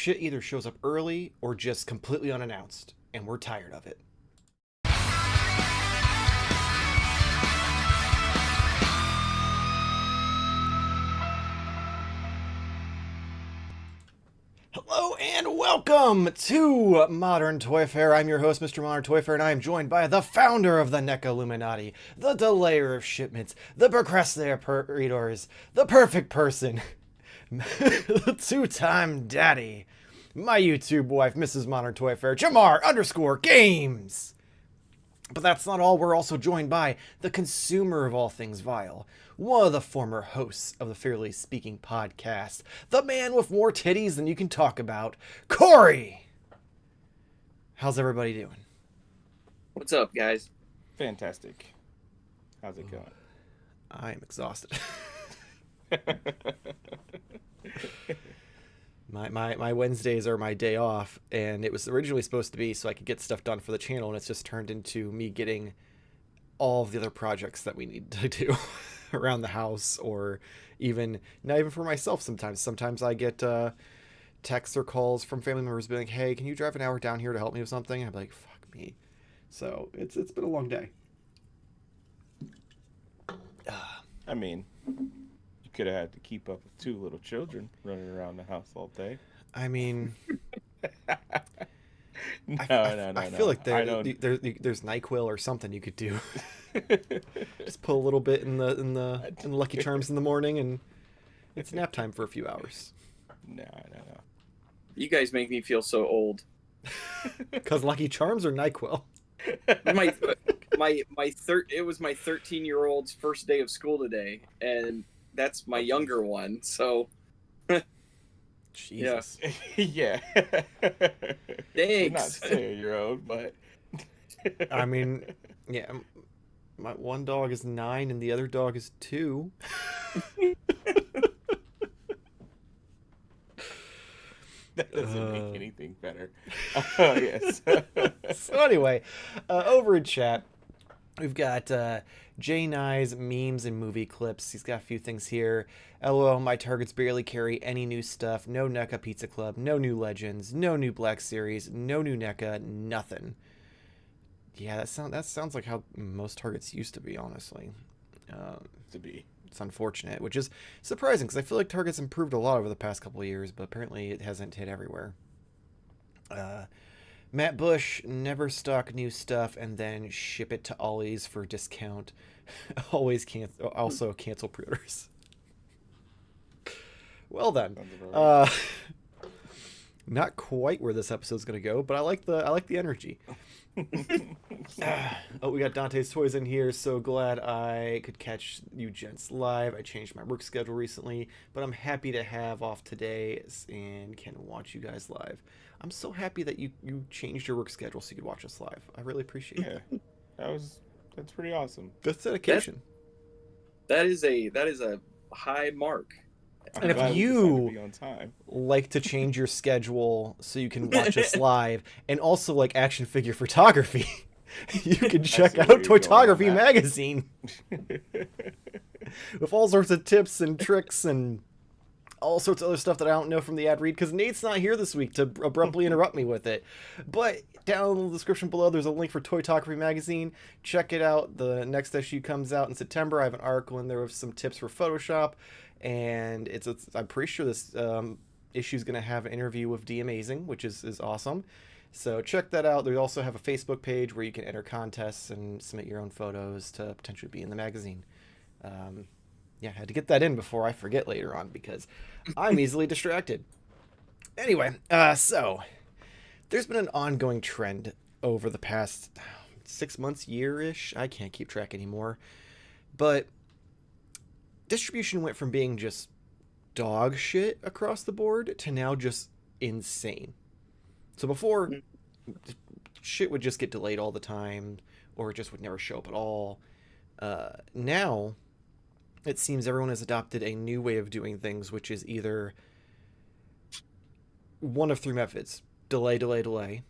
shit either shows up early or just completely unannounced, and we're tired of it. Hello and welcome to Modern Toy Fair. I'm your host, Mr. Modern Toy Fair, and I am joined by the founder of the Neca Illuminati, the delayer of shipments, the procrastinators, the perfect person, the two-time daddy, my YouTube wife, Mrs. Modern Toy Fair, Jarmar_Games. But that's not all. We're also joined by the consumer of all things vile, one of the former hosts of the Fairly Speaking podcast, the man with more titties than you can talk about, Corey. How's everybody doing? What's up, guys? Fantastic. How's it going? I am exhausted. My Wednesdays are my day off, and it was originally supposed to be so I could get stuff done for the channel, and it's just turned into me getting all of the other projects that we need to do around the house, or even not even for myself. Sometimes I get texts or calls from family members being like, hey, can you drive an hour down here to help me with something? And I'm like, fuck me. So it's been a long day. I mean, you could have had to keep up with two little children running around the house all day. I mean, No. I feel like there's NyQuil or something you could do. Just put a little bit in the Lucky Charms in the morning, and it's nap time for a few hours. No. You guys make me feel so old. Because Lucky Charms or NyQuil? It was my 13-year-old's first day of school today, and that's my younger one. So, Jesus. Yeah. Thanks. Not saying you're old, but I mean, yeah. My one dog is 9 and the other dog is 2. that doesn't make anything better. Yes. So anyway, over in chat, we've got Jay Nye's memes and movie clips. He's got a few things here. LOL, my targets barely carry any new stuff. No NECA Pizza Club, no new Legends, no new Black Series, no new NECA, nothing. Yeah, that sounds like how most targets used to be, honestly. It's unfortunate, which is surprising because I feel like Target's improved a lot over the past couple of years, but apparently it hasn't hit everywhere. Matt Bush, never stock new stuff and then ship it to Ollie's for discount. Also cancel pre-orders. Well then, not quite where this episode's gonna go, but I like the energy. Oh, we got Dante's Toys in here. So glad I could catch you gents live. I changed my work schedule recently, but I'm happy to have off today and can watch you guys live. I'm so happy that you changed your work schedule so you could watch us live. I really appreciate it. Yeah, that's pretty awesome. That's dedication. That is a high mark. And if you like to change your schedule so you can watch us live and also like action figure photography, you can check out Toytography magazine with all sorts of tips and tricks and all sorts of other stuff that I don't know from the ad read because Nate's not here this week to abruptly interrupt me with it. But down in the description below, there's a link for Toytography magazine. Check it out. The next issue comes out in September. I have an article in there with some tips for Photoshop. And I'm pretty sure this issue is going to have an interview with D Amazing, which is awesome. So check that out. They also have a Facebook page where you can enter contests and submit your own photos to potentially be in the magazine. Yeah, I had to get that in before I forget later on because I'm easily distracted. Anyway, so there's been an ongoing trend over the past 6 months, year-ish. I can't keep track anymore. But distribution went from being just dog shit across the board to now just insane. So before, shit would just get delayed all the time, or it just would never show up at all. Now, it seems everyone has adopted a new way of doing things, which is either one of 3 methods. Delay,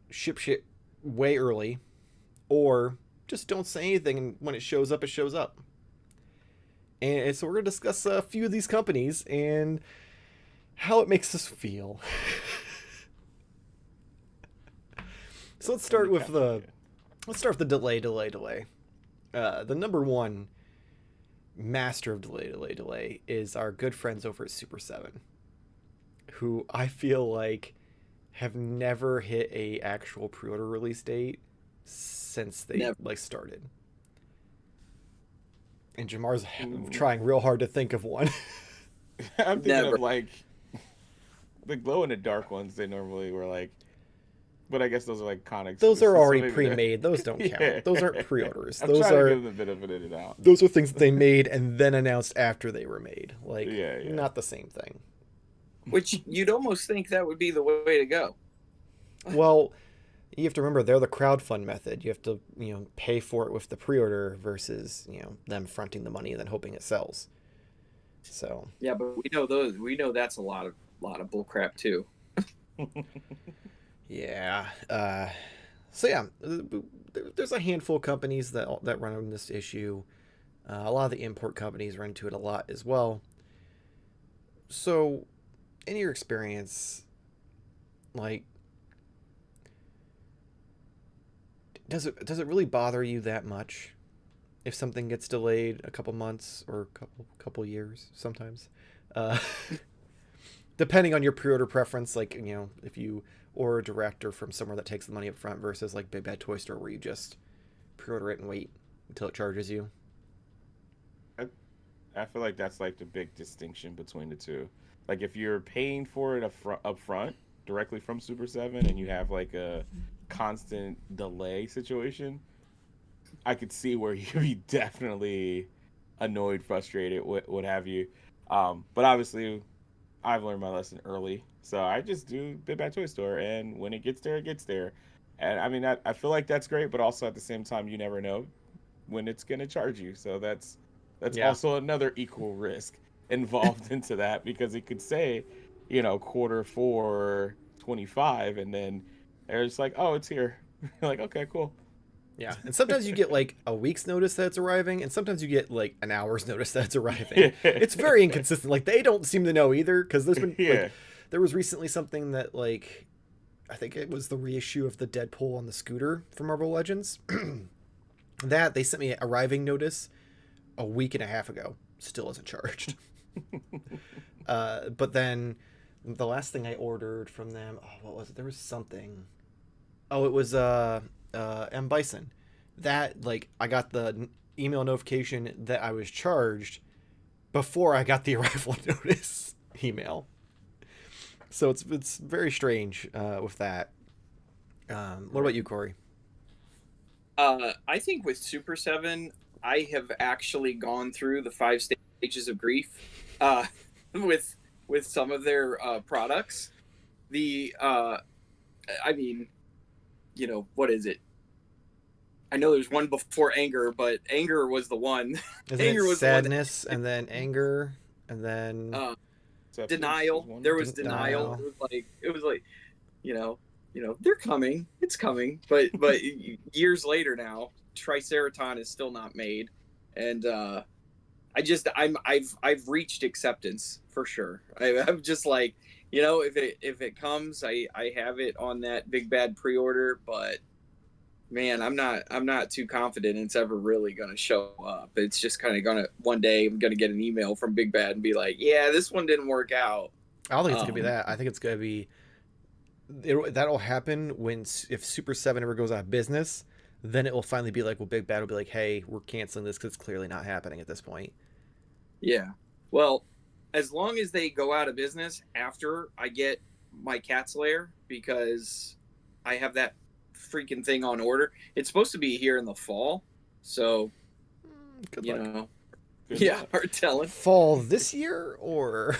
ship shit way early, or just don't say anything, and when it shows up, it shows up. And so we're going to discuss a few of these companies and how it makes us feel. So let's start with the delay. The number one master of delay is our good friends over at Super 7, who I feel like have never hit a actual pre-order release date since they Never. like started. And Jamar's Ooh. trying real hard to think of one. I'm thinking Never. of like the glow in the dark ones. They normally were like, but I guess those are like Connex. Those are so already maybe pre-made. Those don't count. Yeah. Those aren't pre-orders. I'm Those trying to are give them a bit of an in and out. those are things that they made and then announced after they were made. Like, Yeah. not the same thing. Which you'd almost think that would be the way to go. Well, you have to remember they're the crowdfund method. You have to, pay for it with the pre-order versus, them fronting the money and then hoping it sells. So Yeah, but we know those. We know that's a lot of bullcrap too. yeah. So yeah, there's a handful of companies that run on this issue. A lot of the import companies run into it a lot as well. So, in your experience, like, does it really bother you that much if something gets delayed a couple months or a couple years sometimes? Depending on your pre-order preference, like, if you order direct or from somewhere that takes the money up front versus like Big Bad Toy Store where you just pre-order it and wait until it charges you. I feel like that's like the big distinction between the two. Like if you're paying for it up front directly from Super 7 and you have like a constant delay situation, I could see where you'd be definitely annoyed, frustrated, what have you. But obviously, I've learned my lesson early, so I just do Big Bad Toy Store, and when it gets there, it gets there. And I mean, I feel like that's great, but also at the same time, you never know when it's gonna charge you. So that's Yeah. also another equal risk involved into that, because it could say, Q4 25, and then they're just like, oh, it's here. Like, okay, cool. Yeah, and sometimes you get like a week's notice that it's arriving, and sometimes you get like an hour's notice that it's arriving. It's very inconsistent. Like they don't seem to know either, because there's been like, there was recently something that like I think it was the reissue of the Deadpool on the scooter from Marvel Legends. That they sent me an arriving notice a week and a half ago. Still isn't charged. But then the last thing I ordered from them, what was it? There was something. Oh, it was M. Bison. That, like, I got the email notification that I was charged before I got the arrival notice email. So it's very strange with that. What about you, Corey? I think with Super 7, I have actually gone through the 5 stages of grief with some of their products. I mean, what is it? I know there's one before anger, but anger was the one. Anger was sadness, the one that, and then anger, and then denial. There was denial. It was like, they're coming. It's coming. But years later now, Triceraton is still not made, and I've reached acceptance for sure. I'm just like, if it comes, I have it on that Big Bad pre-order, but man, I'm not too confident it's ever really going to show up. It's just kind of one day I'm going to get an email from Big Bad and be like, yeah, this one didn't work out. I don't think it's going to be that. I think it's going to be, that'll happen if Super 7 ever goes out of business, then it will finally be like, well, Big Bad will be like, hey, we're canceling this because it's clearly not happening at this point. Yeah. Well, as long as they go out of business after I get my Cat's Lair, because I have that freaking thing on order. It's supposed to be here in the fall, so good luck. Hard telling. Fall this year or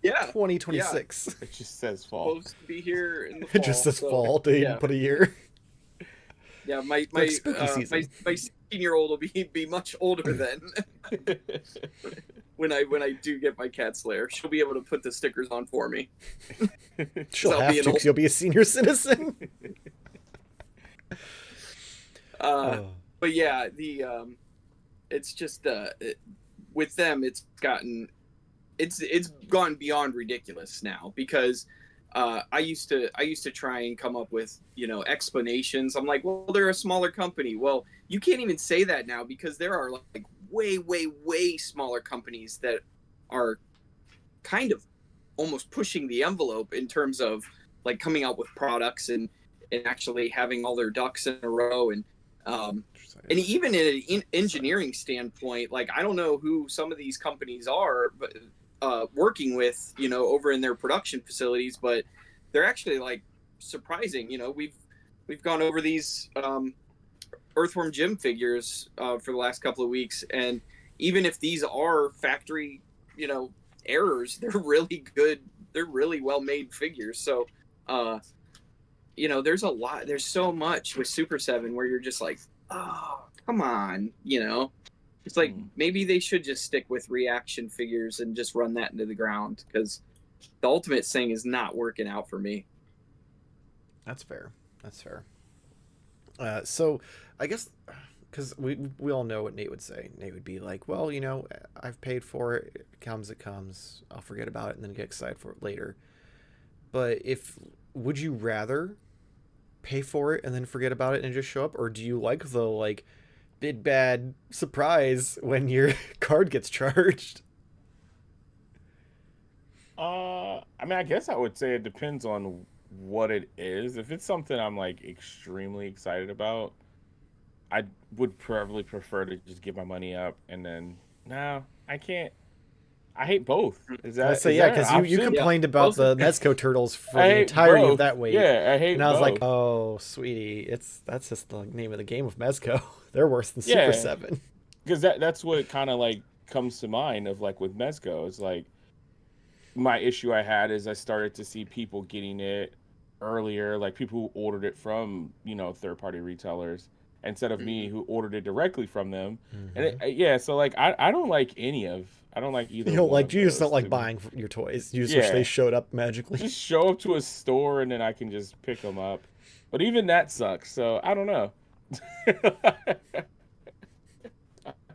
2026? Yeah. It just says fall. Supposed to be here in the fall. It just says fall. They didn't put a year. Yeah, my spooky season. My 16-year-old will be much older then. when I do get my Cat's Lair, she'll be able to put the stickers on for me. She'll have to, because you'll be a senior citizen. But yeah, it's just with them, it's it's gone beyond ridiculous now, because I used to try and come up with, you know, explanations. I'm like, well, they're a smaller company. Well, you can't even say that now, because there are like way smaller companies that are kind of almost pushing the envelope in terms of like coming out with products and actually having all their ducks in a row. And even in an engineering standpoint, like, I don't know who some of these companies are, but working with, you know, over in their production facilities, but they're actually like surprising. You know, we've gone over these Earthworm Jim figures for the last couple of weeks, and even if these are factory, you know, errors, they're really good. They're really well made figures. So, you know, there's so much with Super 7 where you're just like, oh, come on, you know. It's like maybe they should just stick with reaction figures and just run that into the ground, because the Ultimate thing is not working out for me. That's fair. That's fair. So I guess, because we all know what Nate would say. Nate would be like, well, you know, I've paid for it. It comes. I'll forget about it and then get excited for it later. But would you rather pay for it and then forget about it and just show up, or do you like the like big bad surprise when your card gets charged? I mean, I guess I would say it depends on what it is. If it's something I'm like extremely excited about, I would probably prefer to just give my money up and then no, I can't. I hate both. Is that So yeah, because you complained about the Mezco turtles for the entirety of that week. Yeah, I hate. And I was like, oh, sweetie, that's just the name of the game of Mezco. They're worse than Super 7. Because that's what kind of like comes to mind of like with Mezco. It's like my issue I had is I started to see people getting it earlier, like people who ordered it from, you know, third-party retailers instead of me who ordered it directly from them. And so like I don't like I don't like either. You just don't like buying your toys. You just wish they showed up magically. Just show up to a store and then I can just pick them up. But even that sucks. So I don't know.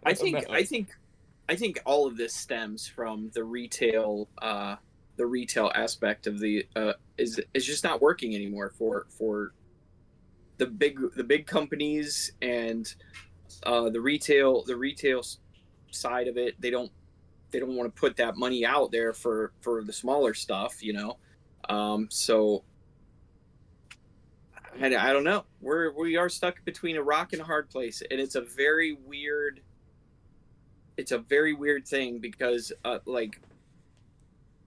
I think all of this stems from the retail aspect of the is just not working anymore for the big companies, and the retail side of it. They don't want to put that money out there for the smaller stuff, you know. So I don't know. We are stuck between a rock and a hard place, and it's a very weird thing, because like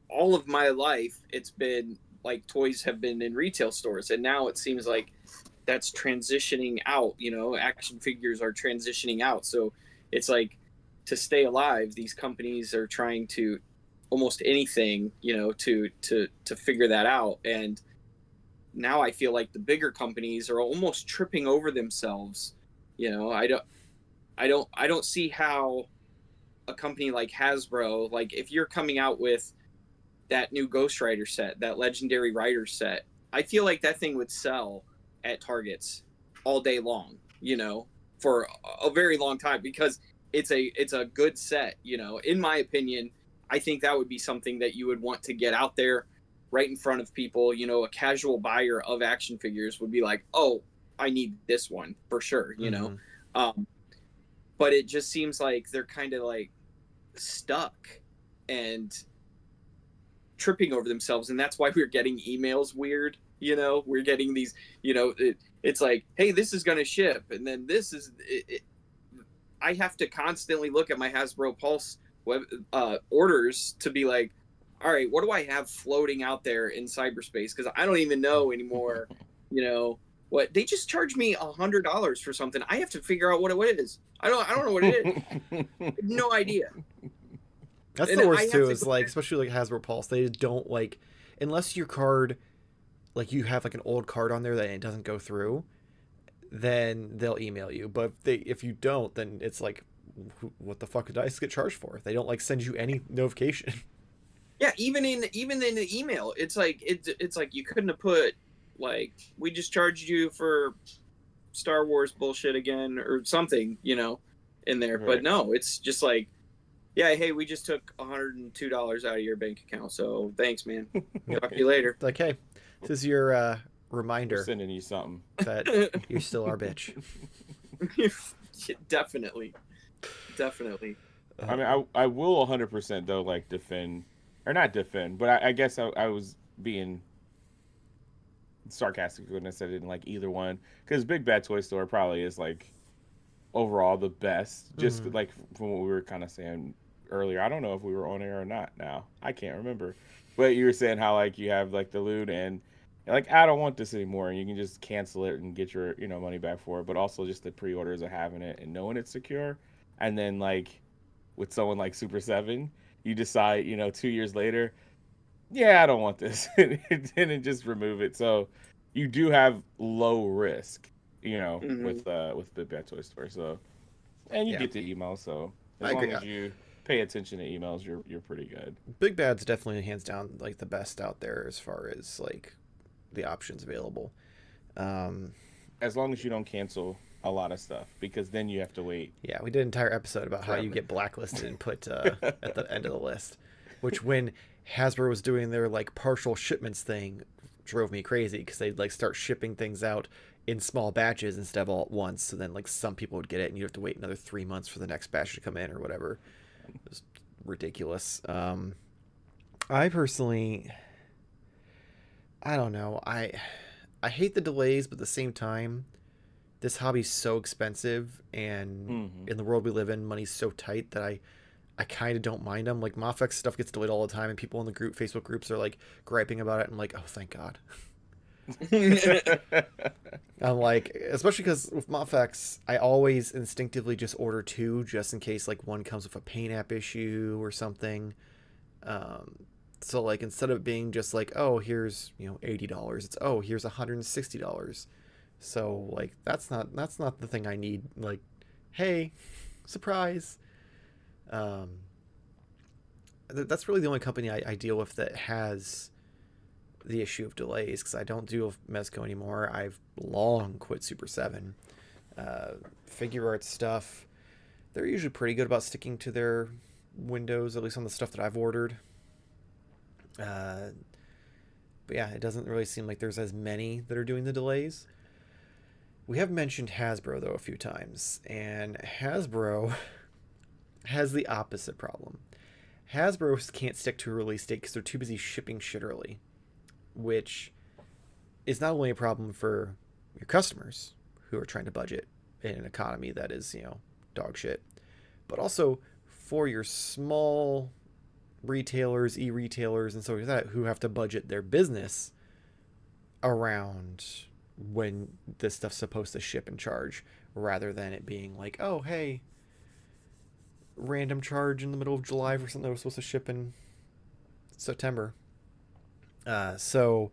all of my life it's been like toys have been in retail stores, and now it seems like that's transitioning out. You know, action figures are transitioning out, so it's like, to stay alive, these companies are trying to almost anything, you know, to figure that out. And now I feel like the bigger companies are almost tripping over themselves. You know, I don't see how a company like Hasbro, like if you're coming out with that new Ghost Rider set, that Legendary Rider set, I feel like that thing would sell at Targets all day long, you know, for a very long time, because it's a good set, you know. In my opinion, I think that would be something that you would want to get out there right in front of people. You know, a casual buyer of action figures would be like, oh, I need this one for sure, you know. But it just seems like they're kind of like stuck and tripping over themselves, and that's why we're getting emails weird, you know. We're getting these, you know, it's like, hey, this is going to ship, and then this is it. I have to constantly look at my Hasbro Pulse web orders to be like, all right, what do I have floating out there in cyberspace? Because I don't even know anymore, you know, what they just charged me $100 for something. I have to figure out what it is. I don't know what it is. I have no idea. That's the worst too. Is like, especially like Hasbro Pulse, they don't like, unless your card, like you have like an old card on there that it doesn't go through, then they'll email you. But if you don't, then it's like, what the fuck did I get charged for? They don't like send you any notification. Yeah, even in the email, it's like you couldn't have put like, we just charged you for Star Wars bullshit again or something, you know, in there. Right. But no, it's just like, Yeah, hey, we just took $102 out of your bank account, so thanks, man. Talk to you later. Like, hey, this is your We're reminder sending you something. that you're still our bitch. Definitely. Definitely. I mean, I will 100% though, like defend, or not defend, but I guess I was being sarcastic when I said I didn't like either one, because Big Bad Toy Store probably is like overall the best. Just Mhm. like from what we were kind of saying earlier. I don't know if we were on air or not. Now I can't remember, but you were saying how like you have like the loot and like I don't want this anymore, and you can just cancel it and get your money back for it. But also just the pre-orders of having it and knowing it's secure, and then like with someone like Super Seven, you decide 2 years later, yeah, I don't want this, and then just remove it. So you do have low risk, Hmm. with Big Bad Toy Store. So and you Yeah, get the email, so I as agree. long as you pay attention to emails, you're pretty good. Big Bad's definitely hands down like the best out there as far as like the options available. Um, As long as you don't cancel a lot of stuff, because then you have to wait yeah, we did an entire episode about how you forever. get blacklisted and put at the end of the list, which when Hasbro was doing their like partial shipments thing drove me crazy because they'd like start shipping things out in small batches instead of all at once. So then like some people would get it and you have to wait another 3 months for the next batch to come in or whatever. It was ridiculous. I personally, I don't know. I hate the delays, but at the same time, this hobby's so expensive, and Hmm. in the world we live in, money's so tight that I kind of don't mind them. Like Mofex stuff gets delayed all the time, and people in the group Facebook groups are like griping about it. And I'm like, oh, thank God. I'm like, especially because with Mofex, I always instinctively just order two, just in case like one comes with a paint app issue or something. Um, so like instead of being just like, oh, here's $80, it's oh, here's $160. So like that's not the thing I need. Like, hey, surprise. Um, that's really the only company I deal with that has the issue of delays because I don't deal with Mezco anymore. I've long quit Super 7. Figure art stuff, they're usually pretty good about sticking to their windows, at least on the stuff that I've ordered. Uh, but yeah, it doesn't really seem like there's as many that are doing the delays. We have mentioned Hasbro though a few times, and Hasbro has the opposite problem. Hasbro can't stick to a release date because they're too busy shipping shit early, which is not only a problem for your customers who are trying to budget in an economy that is, dog shit, but also for your small retailers, e-retailers, and so like that who have to budget their business around when this stuff's supposed to ship and charge rather than it being like, oh, hey, random charge in the middle of July for something that was supposed to ship in September. So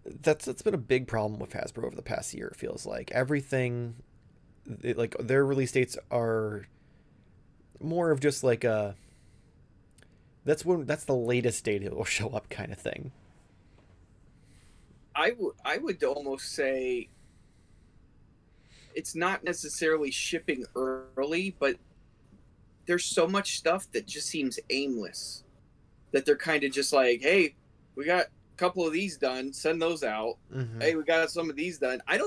that's been a big problem with Hasbro over the past year. It feels like everything, like their release dates are more of just like a that's the latest date it will show up kind of thing. I would almost say it's not necessarily shipping early, but there's so much stuff that just seems aimless. That they're kind of just like, hey, we got a couple of these done, send those out. Mm-hmm. Hey, we got some of these done. I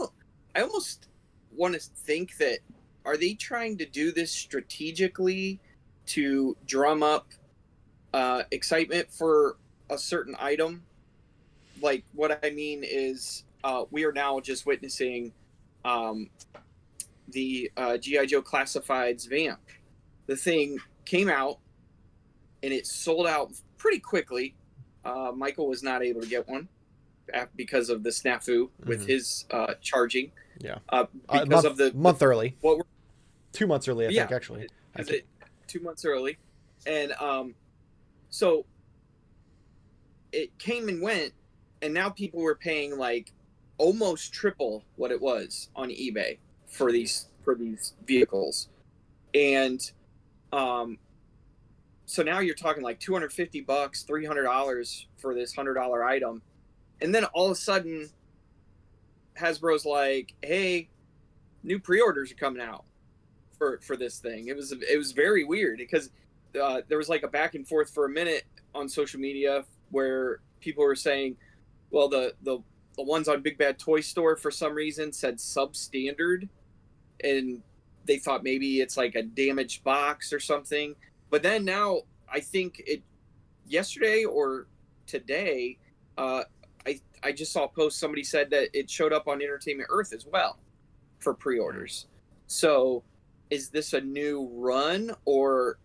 almost want to think that are they trying to do this strategically to drum up excitement for a certain item? Like what I mean is, we are now just witnessing um, the GI Joe Classifieds Vamp. The thing came out and it sold out pretty quickly. Michael was not able to get one because of the snafu with Mm-hmm. his charging. Yeah, a Because of month early, what were 2 months early, I think yeah, actually. I because can. it 2 months early, and so it came and went, and now people were paying like almost triple what it was on eBay for these vehicles, and um, so now you're talking like $250, $300 for this $100 item, and then all of a sudden Hasbro's like, "Hey, new pre-orders are coming out for this thing." It was very weird because there was like a back and forth for a minute on social media where people were saying, well, the ones on Big Bad Toy Store for some reason said substandard, and they thought maybe it's like a damaged box or something. But then now I think yesterday or today, I just saw a post. Somebody said that it showed up on Entertainment Earth as well for pre-orders. So is this a new run, or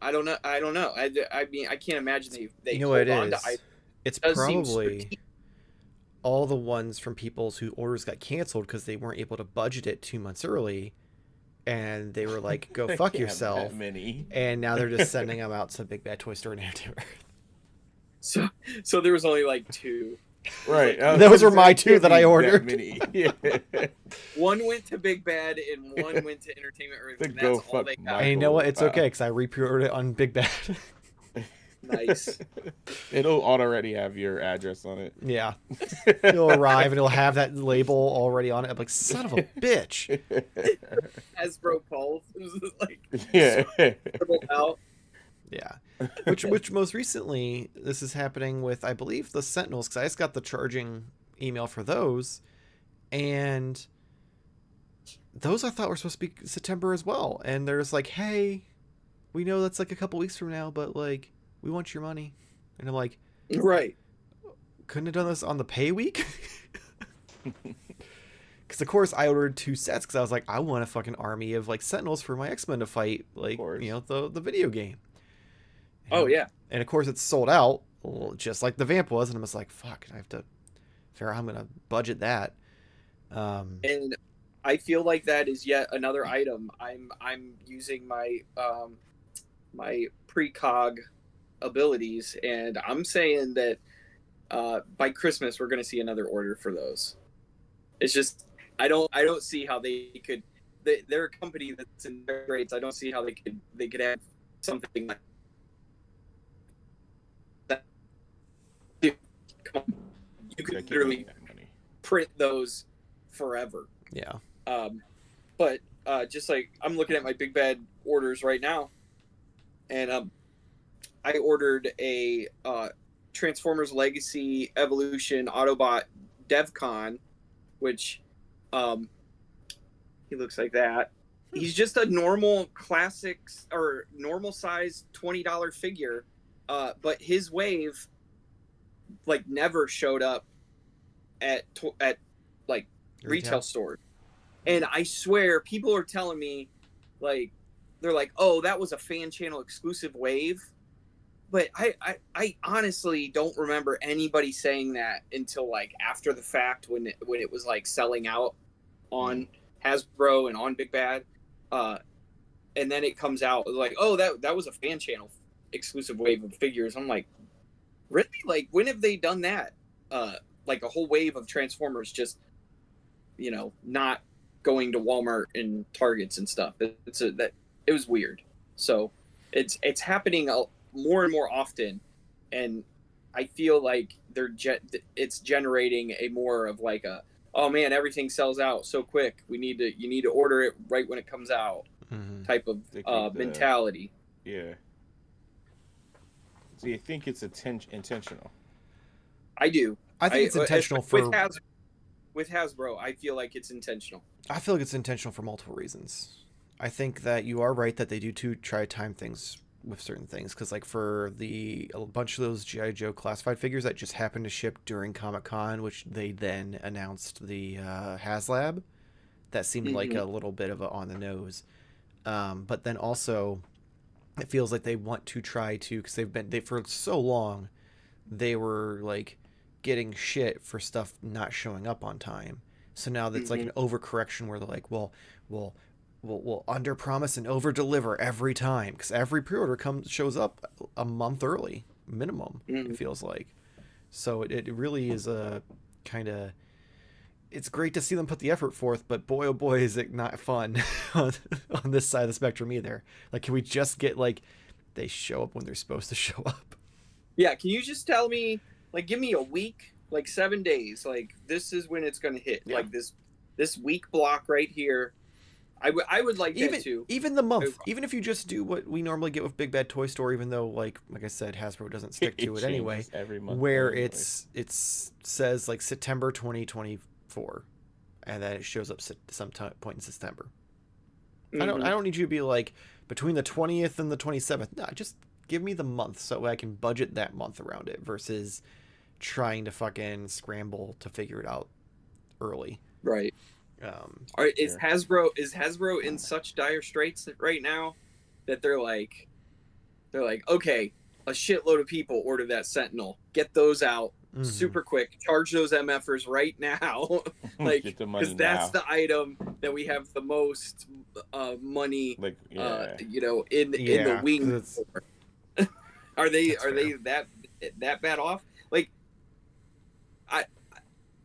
I don't know. I mean, I can't imagine they You know what it hold on is? to It's does seem probably all the ones from people whose orders got canceled because they weren't able to budget it 2 months early, and they were like, "Go fuck Yeah, yourself." that many. And now they're just sending them out to Big Bad Toy Store and Entertainment Earth. So there was only like 2. Right. Those were my 2 that I ordered. Many. Yeah. One went to Big Bad and one went to Entertainment Earth. And Go that's all fuck they got. And you know what? It's Wow. okay because I re-pre-ordered it on Big Bad. Nice. It'll already have your address on it. Yeah. It'll arrive and it'll have that label already on it. I'm like, son of a bitch. Hasbro calls. It was like Yeah. scribbled out. Yeah. Which most recently, this is happening with, I believe, the Sentinels, because I just got the charging email for those. And those I thought were supposed to be September as well. And they're just like, hey, we know that's like a couple weeks from now, but like, we want your money. And I'm like, Right. couldn't have done this on the pay week? Because of course I ordered 2 sets because I was like, I want a fucking army of like Sentinels for my X-Men to fight, like, you know, the video game. Oh yeah. And of course it's sold out, just like the Vamp was, and I'm just like, fuck, I have to figure out how I'm gonna budget that. And I feel like that is yet another item. I'm using my my precog abilities, and I'm saying that by Christmas we're going to see another order for those. It's just I don't see how they could. They're a company that's in their rates. I don't see how they could have something like that. Dude, come on. You could literally print those forever. Yeah. But just like I'm looking at my Big Bad orders right now, and I ordered a Transformers Legacy Evolution Autobot DevCon, which he looks like that. He's just a normal classics or normal size $20 figure, but his wave like never showed up at like retail stores. And I swear people are telling me, like, they're like, oh, that was a fan channel exclusive wave. But I honestly don't remember anybody saying that until like after the fact when it was like selling out on Hasbro and on Big Bad. And then it comes out like, oh, that was a fan channel exclusive wave of figures. I'm like, really? Like, when have they done that? Like a whole wave of Transformers just, you know, not going to Walmart and Targets and stuff. It was weird. So it's happening more and more often, and I feel like it's generating a more of like a, oh man, everything sells out so quick. You need to order it right when it comes out, type of mentality. Yeah. So you think it's intentional? I do. I think it's intentional with Hasbro. I feel like it's intentional. I feel like it's intentional for multiple reasons. I think that you are right that they do try to time things with certain things, because like for a bunch of those G.I. Joe classified figures that just happened to ship during Comic-Con, which they then announced the HasLab, that seemed like a little bit of a on the nose. But then also it feels like they want to try to, because they for so long they were like getting shit for stuff not showing up on time. So now that's like an overcorrection where they're like, well, we'll under promise and over deliver every time, because every pre-order shows up a month early minimum. It feels like. So it really is a kind of, it's great to see them put the effort forth, but boy oh boy is it not fun on this side of the spectrum either. Like, can we just get like they show up when they're supposed to show up? Yeah, can you just tell me, like, give me a week, like 7 days, like this is when it's going to hit. Yeah. Like this week block right here, I would like that too. Even the month, even if you just do what we normally get with Big Bad Toy Store, even though like I said, Hasbro doesn't stick to it anyway. Every month where anyway. it says like September 2024, and then it shows up some point in September. I don't need you to be like between the 20th and the 27th. No, just give me the month so I can budget that month around it versus trying to fucking scramble to figure it out early. Right. Is Hasbro in such dire straits right now that they're like, okay, a shitload of people order that Sentinel, get those out super quick, charge those MFers right now, like because that's the item that we have the most money, like in the wing. Are they that bad off? Like, I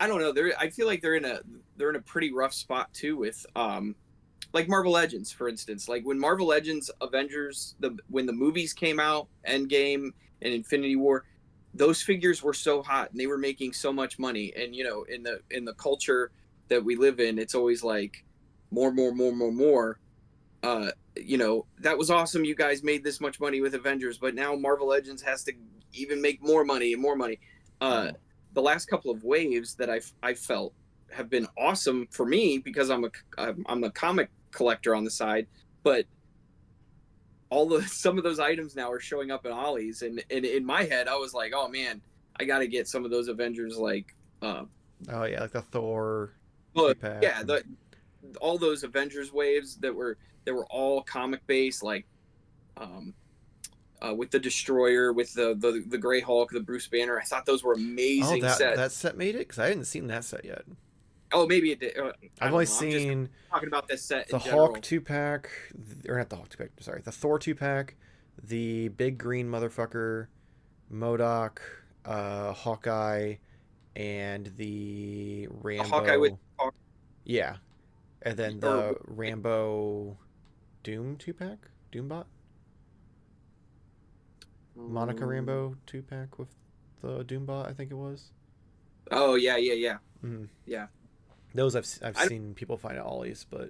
don't know. I feel like they're in a pretty rough spot too with like Marvel Legends, for instance. Like when Marvel Legends Avengers, when the movies came out, Endgame and Infinity War, those figures were so hot and they were making so much money. And in the culture that we live in, it's always like more. That was awesome. You guys made this much money with Avengers, but now Marvel Legends has to even make more money and more money. The last couple of waves that I felt have been awesome for me because I'm a comic collector on the side, but some of those items now are showing up in Ollie's, and in my head I was like, oh man, I got to get some of those Avengers like like the Thor. Yeah, all those Avengers waves that were all comic based, like with the Destroyer, with the Grey Hulk, the Bruce Banner. I thought those were amazing sets. That set made it? Because I hadn't seen that set yet. Oh, maybe it did. I've only seen... I'm just talking about this set the in general. Hulk 2-pack, or not the Hulk 2-pack, sorry, the Thor 2-pack, the big green motherfucker, MODOK, Hawkeye, and the Rambo... Hawkeye with... Yeah. And then the Rambo Doom 2-pack? Doombot? Monica Rambo 2-pack with the Doombot, I think it was. Oh, yeah. Mm-hmm. Yeah. Those I've seen people find at Ollie's, but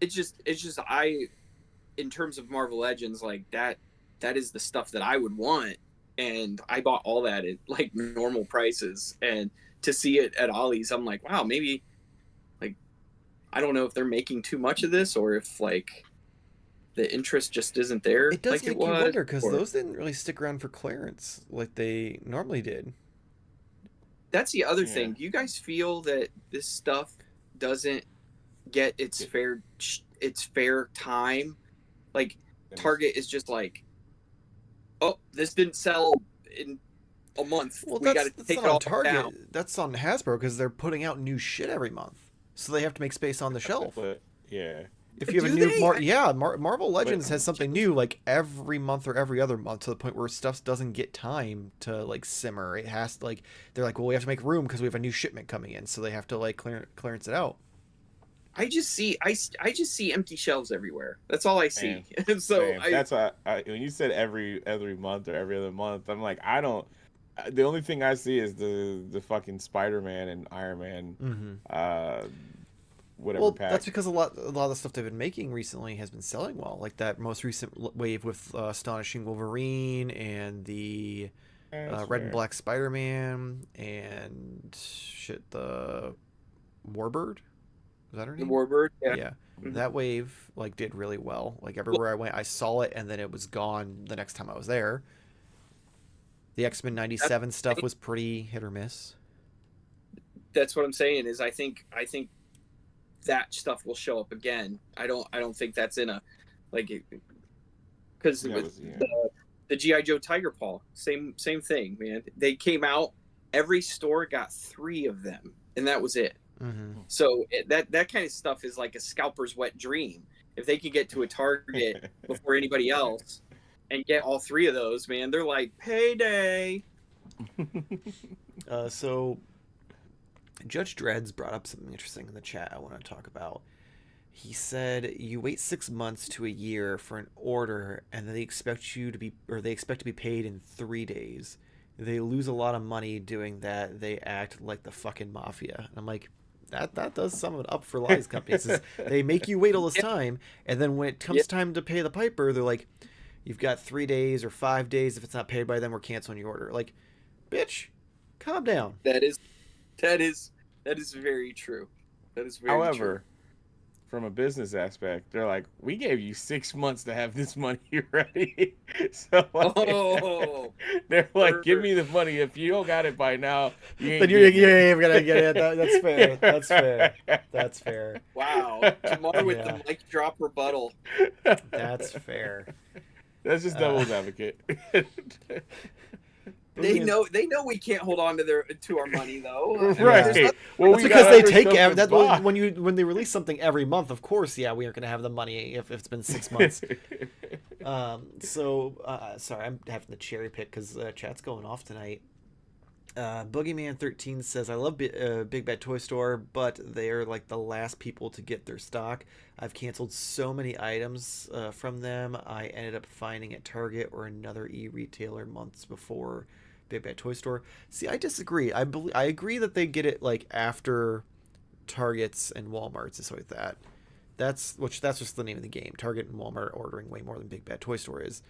it's just in terms of Marvel Legends, like that is the stuff that I would want, and I bought all that at like normal prices, and to see it at Ollie's, I'm like, wow, maybe like I don't know if they're making too much of this or if like the interest just isn't there. It does like make you wonder because those didn't really stick around for clearance like they normally did. That's the other thing. Do you guys feel that this stuff doesn't get its fair time? Like Target is just like, oh, this didn't sell in a month. Well, we got to take it off Target. down. That's on Hasbro because they're putting out new shit every month, so they have to make space on the shelf. Yeah. If you have a new Marvel Legends has something new like every month or every other month to the point where stuff doesn't get time to like simmer. It has to like they're like, well, we have to make room because we have a new shipment coming in, so they have to like clearance it out. I just see empty shelves everywhere. That's all I see. So that's why when you said every month or every other month, I'm like, I don't. The only thing I see is the fucking Spider-Man and Iron Man. Whatever pack. That's because a lot of the stuff they've been making recently has been selling well. Like that most recent wave with Astonishing Wolverine and the Red and Black Spider-Man and the Warbird. Is that her name? The Warbird, yeah. Mm-hmm. That wave like did really well. Like everywhere I went, I saw it, and then it was gone the next time I was there. The X-Men '97 stuff was pretty hit or miss. That's what I'm saying. Is I think that stuff will show up again. I don't think that's in a like because the G.I. Joe Tiger Paw, same thing, man. They came out, every store got 3 of them, and that was it. Mm-hmm. So that kind of stuff is like a scalper's wet dream. If they can get to a Target before anybody else and get all 3 of those, man, they're like payday. So Judge Dreads brought up something interesting in the chat I want to talk about. He said you wait 6 months to a year for an order, and they expect to be paid in 3 days. They lose a lot of money doing that. They act like the fucking mafia. And I'm like, that does sum it up for a lot of these companies. Is they make you wait all this time, and then when it comes time to pay the piper, they're like, "You've got 3 days or 5 days. If it's not paid by them, we're canceling your order." Like, bitch, calm down. That is very true. That is very However, true. from a business aspect, they're like, we gave you 6 months to have this money ready. So like, they're like, give me the money. If you don't got it by now, you ain't Then you ain't gonna get it. That's fair. That's fair. That's fair. Wow, Jarmar with the mic drop rebuttal. That's fair. That's just devil's advocate. They know we can't hold on to our money though. Right. Well, that's because they take when they release something every month. Of course, we aren't going to have the money if it's been 6 months. Sorry, I'm having to cherry pick because chat's going off tonight. Boogeyman13 says, I love Big Bad Toy Store, but they're like the last people to get their stock. I've canceled so many items from them. I ended up finding at Target or another e-retailer months before Big Bad Toy Store. See, I disagree. I agree that they get it like after Targets and Walmarts and stuff like that. That's just the name of the game. Target and Walmart are ordering way more than Big Bad Toy Store is.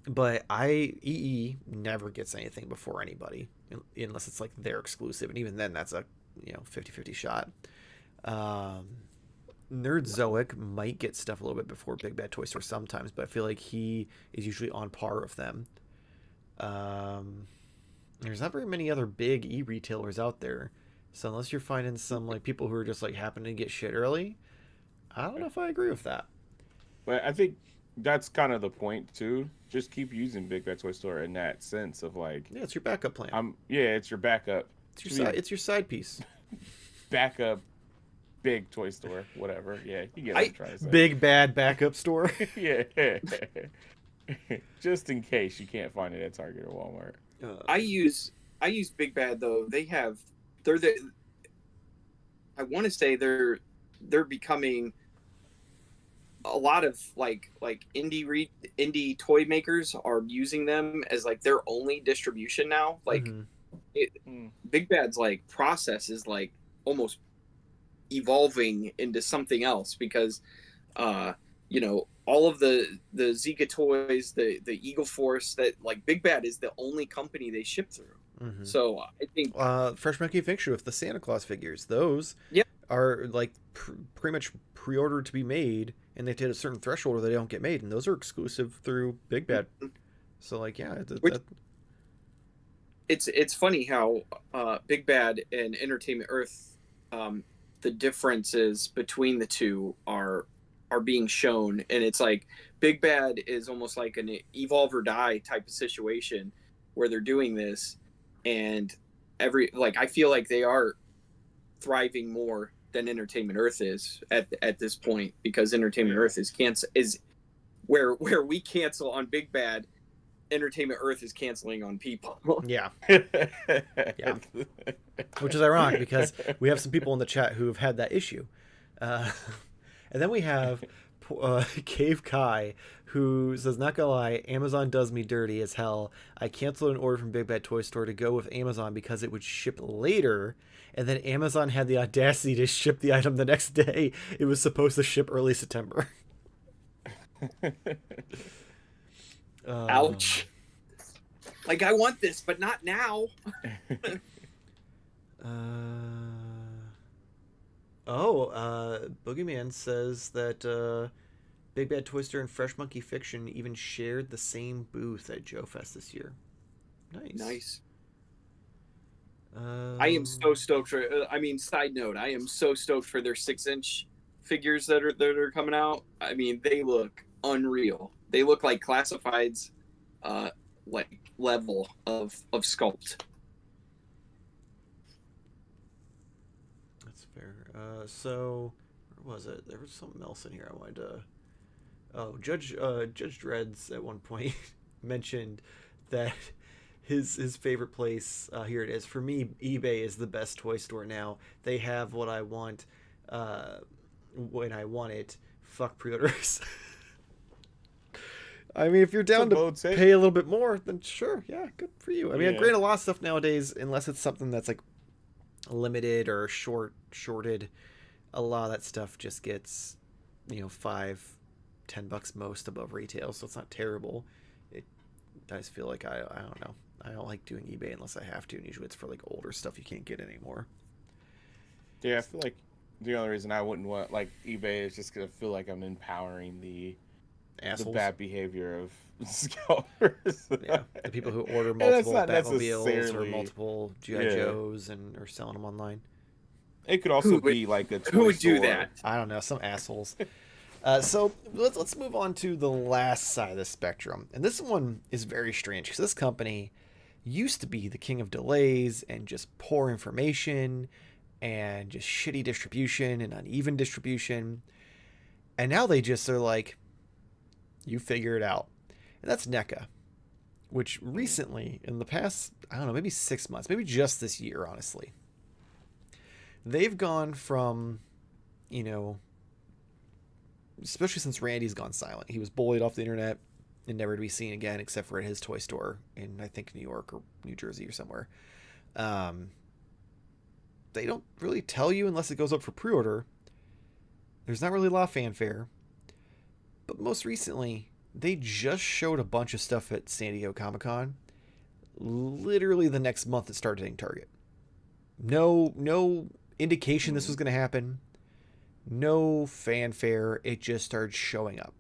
But EE never gets anything before anybody unless it's like their exclusive, and even then that's a 50-50 shot. Nerdzoic might get stuff a little bit before Big Bad Toy Store sometimes, but I feel like he is usually on par with them. There's not very many other big e-retailers out there, so unless you're finding some like people who are just like happen to get shit early, I don't know if I agree with that. But I think that's kind of the point too. Just keep using Big Bad Toy Store in that sense of like, yeah, it's your backup plan. It's your backup. It's your side piece. Backup, big toy store, whatever. Yeah, you get what I'm trying to say. Big bad backup store. Yeah, just in case you can't find it at Target or Walmart. I use Big Bad though. I want to say they're becoming a lot of like indie toy makers are using them as like their only distribution now. Like Big Bad's like process is like almost evolving into something else because all of the Zika toys, the Eagle Force, that like Big Bad is the only company they ship through. So I think Fresh Monkey Fiction with the Santa Claus figures, those are like pretty much pre-ordered to be made, and they hit a certain threshold or they don't get made, and those are exclusive through Big Bad. So like, yeah, it's funny how Big Bad and Entertainment Earth, the differences between the two are being shown, and it's like Big Bad is almost like an evolve or die type of situation where they're doing this, and I feel like they are thriving more than Entertainment Earth is at this point, because Entertainment Earth is where we cancel on Big Bad, Entertainment Earth is canceling on people. Yeah. Which is ironic because we have some people in the chat who have had that issue. And then we have Cave Kai, who says, not gonna lie, Amazon does me dirty as hell. I canceled an order from Big Bad Toy Store to go with Amazon because it would ship later, and then Amazon had the audacity to ship the item the next day. It was supposed to ship early September. Ouch. Like, I want this, but not now. Boogeyman says that Big Bad Toy Store and Fresh Monkey Fiction even shared the same booth at Joe Fest this year. Nice. I am so stoked for. Side note, I am so stoked for their 6-inch figures that are coming out. I mean, they look unreal. They look like classifieds, like level of sculpt. That's fair. So where was it? There was something else in here I wanted to. Oh, Judge Dreads at one point mentioned that his favorite place, here it is, for me, eBay is the best toy store now. They have what I want when I want it. Fuck pre-orders. I mean, if you're down to pay a little bit more, then sure, yeah, good for you. I mean, granted, a lot of stuff nowadays, unless it's something that's like limited or shorted, a lot of that stuff just gets, $5-10 most above retail, so it's not terrible. It does feel like I don't know. I don't like doing eBay unless I have to, and usually it's for like older stuff you can't get anymore. Yeah, I feel like the only reason I wouldn't want like eBay is just gonna feel like I'm empowering the Assholes. bad behavior of scalpers. Yeah, the people who order And that's multiple not Batmobiles or necessarily multiple GI yeah. Joes and are selling them online. It could also be like a toy who would do store. that? I don't know, some assholes. So let's move on to the last side of the spectrum, and this one is very strange because this company used to be the king of delays and just poor information and just shitty distribution and uneven distribution, and now they just are like, you figure it out. And that's NECA, which recently, in the past, I don't know, maybe 6 months, maybe just this year, honestly, they've gone from, especially since Randy's gone silent. He was bullied off the internet and never to be seen again, except for at his toy store in, I think, New York or New Jersey or somewhere. They don't really tell you unless it goes up for pre-order. There's not really a lot of fanfare. But most recently, they just showed a bunch of stuff at San Diego Comic-Con. Literally the next month it started hitting Target. No indication this was going to happen. No fanfare. It just started showing up.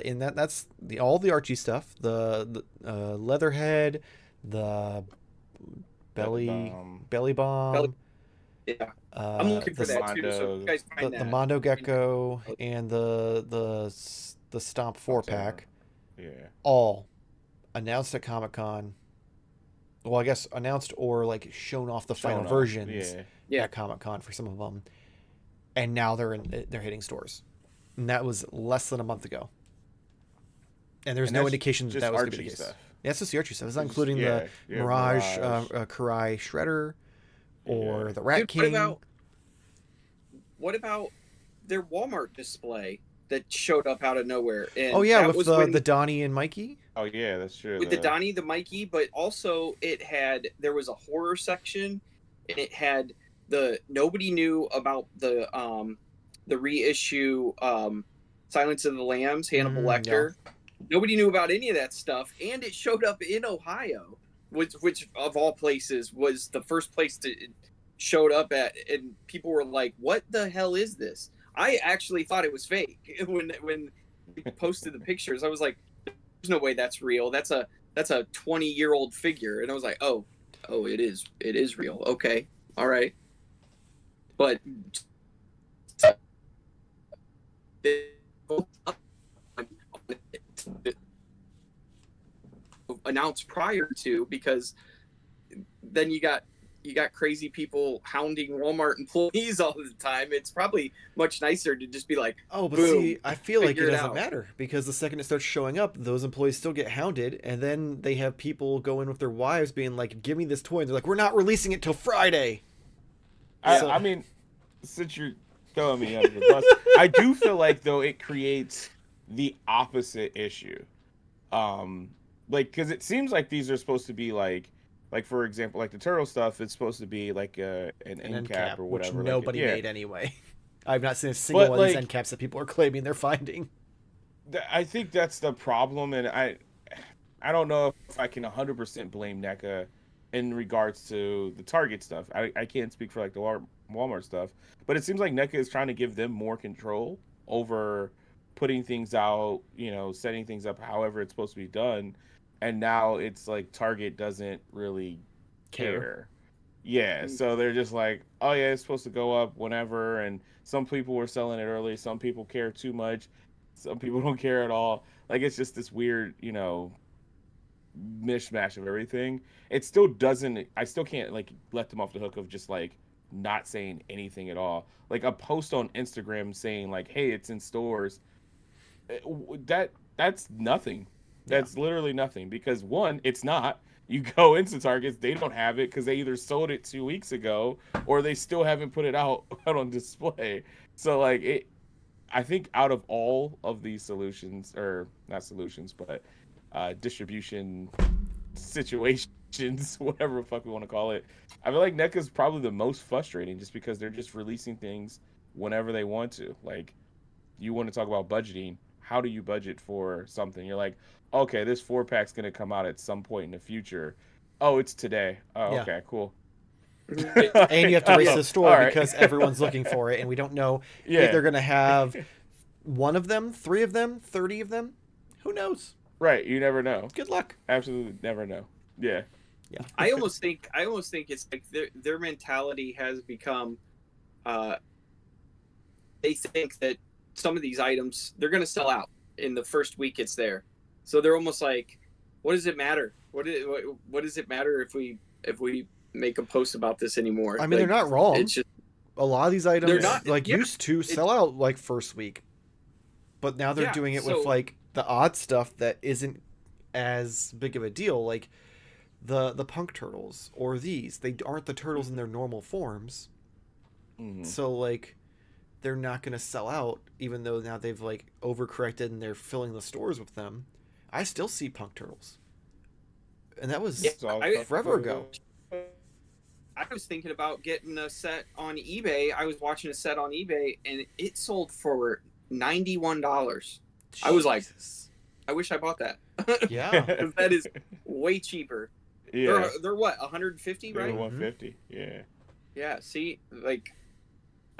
And that's all the Archie stuff. The Leatherhead, the belly bomb. Yeah, I'm looking for that too. So if you guys find the that, Mondo Gecko and the Stomp 4-pack, Yeah. all announced at Comic-Con. Well, I guess announced or like shown off the final versions at Comic-Con for some of them, and now they're hitting stores, and that was less than a month ago. And there's no indication that was going to be the case. Stuff. Yeah, it's just the Archie stuff. It's not including the Mirage. Karai Shredder or the Rat King. What about their Walmart display that showed up out of nowhere? And with the Donnie and Mikey. Oh yeah, that's true. With the Donnie, the Mikey, but also there was a horror section, and it had nobody knew about the reissue Silence of the Lambs, Hannibal Lecter. Yeah. Nobody knew about any of that stuff, and it showed up in Ohio, which of all places was the first place it showed up at, and people were like, "What the hell is this?" I actually thought it was fake when we posted the pictures. I was like, "There's no way that's real. That's a 20-year-old figure," and I was like, "Oh, it is real. Okay, all right." But announced prior to, because then you got crazy people hounding Walmart employees all the time. It's probably much nicer to just be like, but boom, see, I feel like it doesn't matter, because the second it starts showing up, those employees still get hounded, and then they have people go in with their wives being like, give me this toy, and they're like, we're not releasing it till Friday. I mean, since you're throwing me under the bus, I do feel like, though, it creates the opposite issue. Because it seems like these are supposed to be like for example, like the turtle stuff, it's supposed to be like an end cap or whatever. Which nobody made anyway. I've not seen a single one of these end caps that people are claiming they're finding. I think that's the problem, and I don't know if I can 100% blame NECA in regards to the Target stuff. I can't speak for like the Walmart stuff, but it seems like NECA is trying to give them more control over putting things out, setting things up however it's supposed to be done. And now it's like Target doesn't really care. Yeah, so they're just like, oh yeah, it's supposed to go up whenever, and some people were selling it early, some people care too much, some people don't care at all. Like, it's just this weird, mishmash of everything. It still doesn't, I still can't like let them off the hook of just like not saying anything at all. Like a post on Instagram saying like, hey, it's in stores, that's nothing. That's literally nothing, because one, it's not. You go into Targets, they don't have it because they either sold it 2 weeks ago or they still haven't put it out on display. So like I think out of all of these solutions, or not solutions, but distribution situations, whatever the fuck we want to call it. I feel like NECA's probably the most frustrating just because they're just releasing things whenever they want to. Like, you want to talk about budgeting. How do you budget for something? You're like, okay, this 4-pack's going to come out at some point in the future. Oh, it's today. Oh, Yeah. okay, cool. And you have to race to the store All right. because everyone's looking for it, and we don't know if they're going to have one of them, 3 of them, 30 of them. Who knows? Right, you never know. Good luck. Absolutely never know. Yeah. Yeah. I almost think it's like their mentality has become, they think that some of these items they're going to sell out in the first week it's there, so they're almost like, what does it matter? What does it matter if we make a post about this anymore? I mean, like, they're not wrong. It's just, a lot of these items They're not- yeah, used to sell out like first week, but now they're Yeah, doing it so- with like the odd stuff that isn't as big of a deal, like the punk turtles or these. They aren't the turtles in their normal forms, so like they're not going to sell out, even though now they've like overcorrected and they're filling the stores with them. I still see punk turtles, and that was forever ago. I was thinking about getting a set on eBay. I was watching a set on eBay, and it sold for $91. I was like, Jesus. I wish I bought that. Yeah. 'Cause that is way cheaper. Yeah. They're what, 150, They're right? 150. Yeah. Yeah. See, like,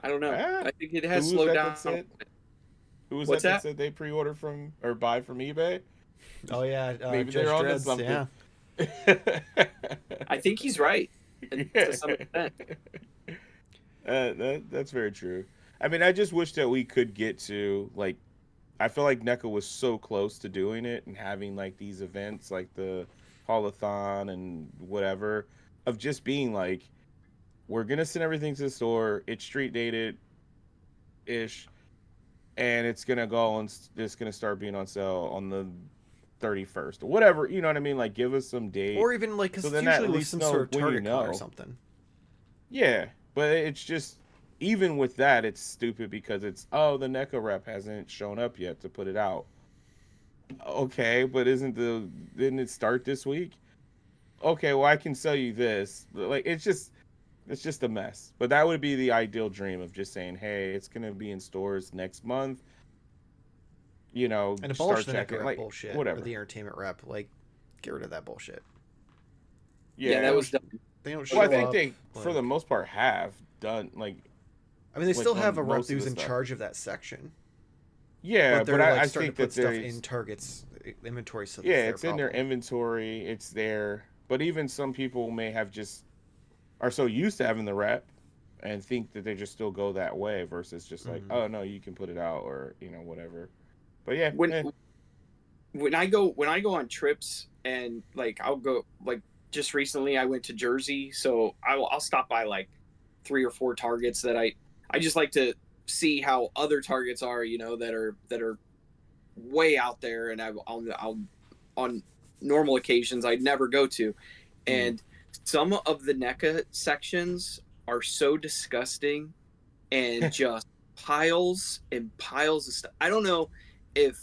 I don't know. Ah, I think it has who was slowed that down. that said- Who was What's that that? said they pre-order from or buy from eBay? Oh yeah. Maybe Judge they're onto Dredd's, something. yeah. I think he's right to some extent. That's very true. I mean, I just wish that we could get to, like, I feel like NECA was so close to doing it and having like these events like the Haulathon and whatever, of just being like, we're gonna send everything to the store, it's street dated ish, and it's gonna go and it's gonna start being on sale on the 31st or whatever, you know what I mean? Like, give us some date. Or even like, because So it's then at usually with least some know sort of when you Target card or know. something. Yeah, but it's just, even with that, it's stupid because it's, oh, the NECA rep hasn't shown up yet to put it out. Okay, but didn't it start this week? Okay, well, I can sell you this. Like, it's just a mess. But that would be the ideal dream of just saying, hey, it's gonna be in stores next month. You know, And start abolish the checking, NECA rep like, bullshit. whatever. Or the entertainment rep. Like, get rid of that bullshit. Yeah, that was dumb. They don't show Well, I think up, they, for like- the most part, have done, like. I mean, they like, still on have a rep most of who's the in stuff. charge of that section. Yeah, But they're but like I starting think to put that stuff there's in Target's inventory. So yeah, that's it's in their problem. inventory. It's there. But even some people may have just are so used to having the rep and think that they just still go that way versus just like, Mhm. oh no, you can put it out or whatever. But yeah, When I go on trips, and like I'll go, like, just recently I went to Jersey, so I'll stop by like 3 or 4 Targets that I just like to see how other Targets are, that are way out there, and I'll on normal occasions I'd never go to, and some of the NECA sections are so disgusting and just piles and piles of stuff. I don't know if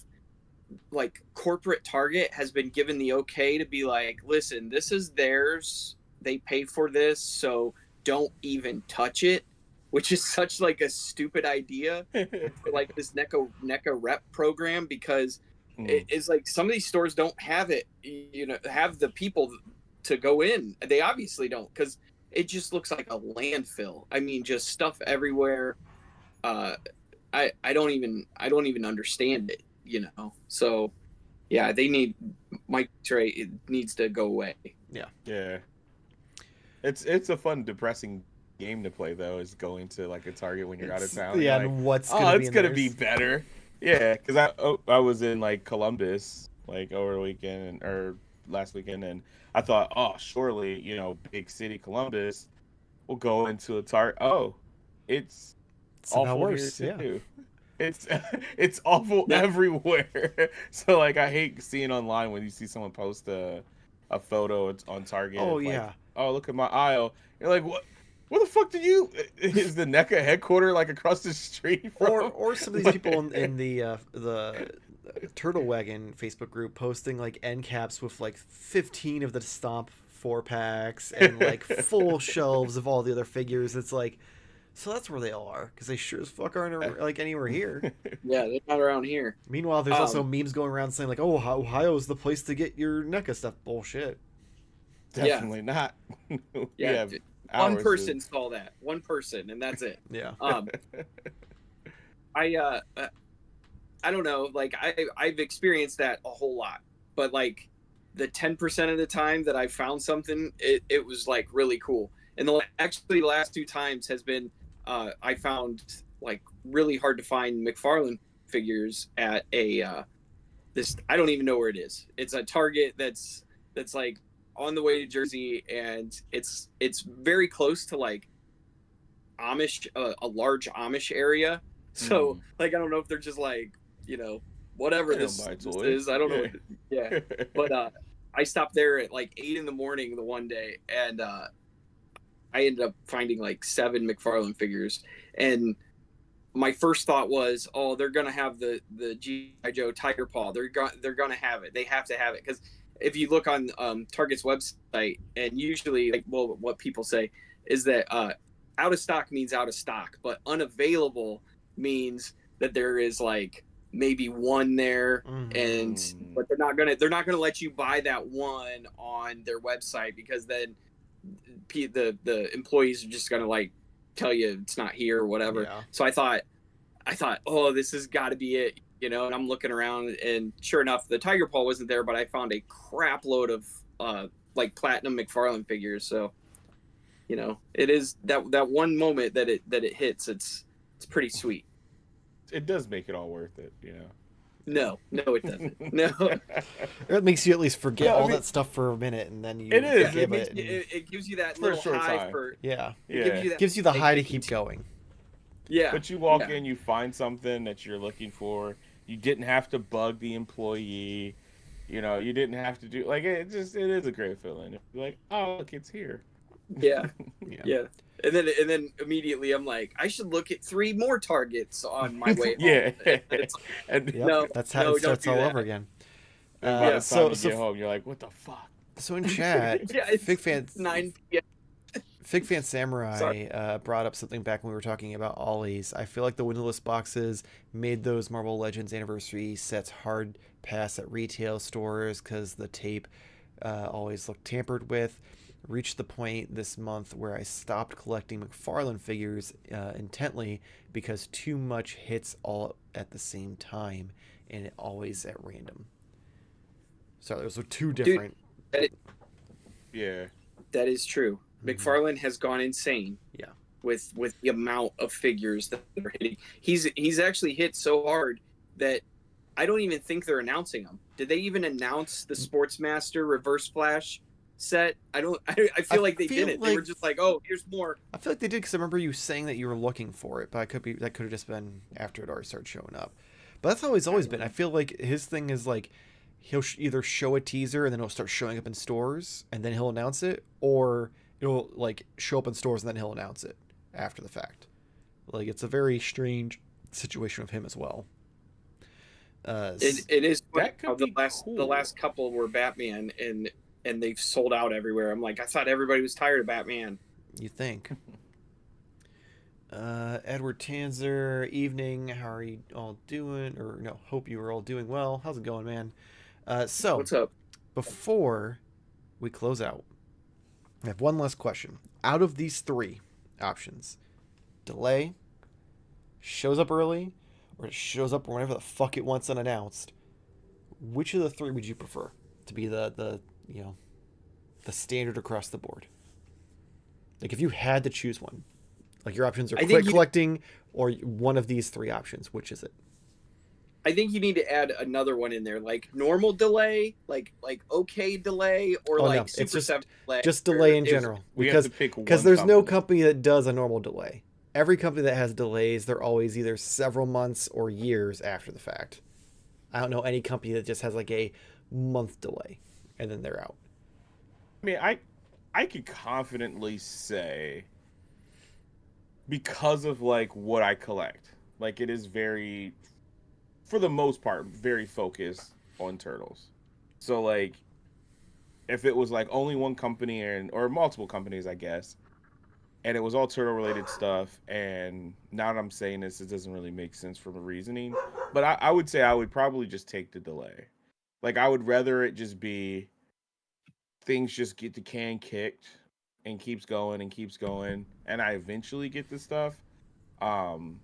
like corporate Target has been given the okay to be like, listen, this is theirs, they paid for this, so don't even touch it, which is such like a stupid idea for like this NECA rep program, because it's like some of these stores don't have it, have the people to go in. They obviously don't, because it just looks like a landfill. I mean, just stuff everywhere. I don't even understand it, So yeah, Mike Trey, it needs to go away. yeah. It's a fun, depressing game to play though. Is going to like a Target when you're out of town. Yeah, You're and like, what's oh, gonna it's be gonna in be theirs. better. Yeah, because I was in like Columbus like over the weekend or last weekend, and I thought, oh, surely big city Columbus will go into a Target. Oh, it's Somehow awful worse. here Yeah. too. It's awful everywhere. So like I hate seeing online when you see someone post a photo on Target. Oh of, like, yeah. oh, look at my aisle. You're like, what? Where the fuck is the NECA headquarter like across the street from? Or some of these people in the Turtle Wagon Facebook group posting like end caps with like 15 of the Stomp 4-packs and like full shelves of all the other figures. It's like, so that's where they all are, because they sure as fuck aren't like anywhere here. Yeah, they're not around here. Meanwhile, there's also memes going around saying like, "Oh, Ohio's the place to get your NECA stuff." Bullshit. Definitely not. Yeah, one person saw that. One person, and that's it. Yeah. I don't know. Like I've experienced that a whole lot, but like the 10% of the time that I found something, it was like really cool. And the last 2 times has been I found like really hard to find McFarlane figures at a this, I don't even know where it is. It's a Target that's like on the way to Jersey, and it's very close to like Amish, a large Amish area. So like I don't know if they're just like, you know, whatever this is. I don't know. Yeah. But I stopped there at like 8 in the morning the one day, and I ended up finding like 7 McFarlane figures. And my first thought was, oh, they're gonna have the G.I. Joe Tiger Paw. They're gonna have it. They have to have it, because if you look on Target's website, and usually, like, well, what people say is that out of stock means out of stock, but unavailable means that there is like maybe one there, and but they're not gonna let you buy that one on their website, because then the employees are just gonna like tell you it's not here or whatever. Yeah. So I thought, oh, this has got to be it, you know. And I'm looking around, and sure enough, the Tiger Paw wasn't there, but I found a crap load of like platinum McFarlane figures. So, you know, it is that one moment that it hits. It's pretty sweet. It does make it all worth it, you know. No, it doesn't. No. It makes you at least forget all that stuff for a minute, and then you it is. forgive It gives you that for a little short high time. gives you the high to keep going. Yeah. But you walk in, you find something that you're looking for. You didn't have to bug the employee. You know, you didn't have to do, like, it is a great feeling. You're like, oh, look, it's here. Yeah. Yeah. And then immediately I'm like, I should look at 3 more Targets on my way home. Yeah. No, that's how it starts all over again. By the time you get home, you're like, what the fuck? So in chat, it's Fig Fan 9 p.m. Fig Fan Samurai brought up something back when we were talking about Ollies. I feel like the windowless boxes made those Marvel Legends anniversary sets hard pass at retail stores because the tape always looked tampered with. Reached the point this month where I stopped collecting McFarlane figures intently because too much hits all at the same time, and it always at random. So those are 2 different. Yeah, that is true. McFarlane has gone insane. Yeah, with the amount of figures that they're hitting. He's actually hit so hard that I don't even think they're announcing them. Did they even announce the Sportsmaster Reverse Flash set? I feel like they didn't. They were just like, oh, here's more. I feel like they did, because I remember you saying that you were looking for it, but that could have just been after it already started showing up. But that's how he's always been. I feel like his thing is like he'll either show a teaser and then it'll start showing up in stores and then he'll announce it, or it'll like show up in stores and then he'll announce it after the fact. Like, it's a very strange situation with him as well. It is. That could be the last couple were Batman, and they've sold out everywhere. I'm like, I thought everybody was tired of Batman. You think? Edward Tanzer, evening. How are you all doing? Or no, hope you are all doing well. How's it going, man? So what's up? Before we close out, I have one last question. Out of these 3 options, delay, shows up early, or it shows up whenever the fuck it wants unannounced, which of the 3 would you prefer to be the standard across the board? Like, if you had to choose one, like your options are quick collecting or one of these 3 options, which is it? I think you need to add another one in there, like normal delay, like okay delay, or like Super it's 7 delay. Just delay in general, because there's no company that does a normal delay. Every company that has delays, they're always either several months or years after the fact. I don't know any company that just has like a month delay and then they're out. I mean, I could confidently say, because of like what I collect, like it is very, for the most part, very focused on turtles. So like if it was like only one company or multiple companies, I guess, and it was all turtle related stuff. And now that I'm saying this, it doesn't really make sense from a reasoning. But I would say I would probably just take the delay. Like I would rather it just be things just get the can kicked and keeps going, and I eventually get the stuff. Um,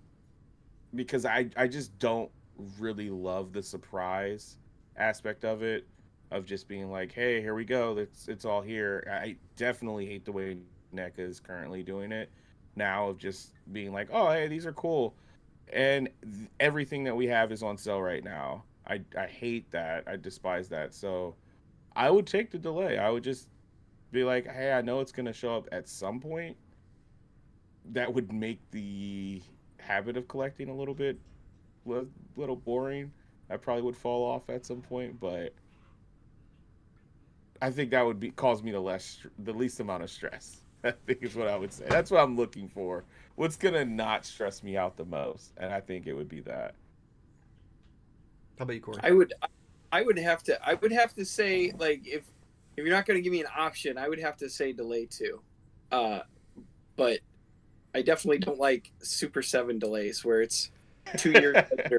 because I just don't really love the surprise aspect of it, of just being like, hey, here we go, it's all here. I definitely hate the way NECA is currently doing it now, of just being like, oh, hey, these are cool, and everything that we have is on sale right now. I hate that. I despise that. So I would take the delay. I would just be like, hey, I know it's gonna show up at some point. That would make the habit of collecting a little boring. I probably would fall off at some point, but I think that would be cause me the least amount of stress. I think is what I would say. That's what I'm looking for. What's gonna not stress me out the most, and I think it would be that. How about you, Corey? I would have to say, like, if you're not going to give me an option, I would have to say delay too. But I definitely don't like Super 7 delays where it's 2 years later.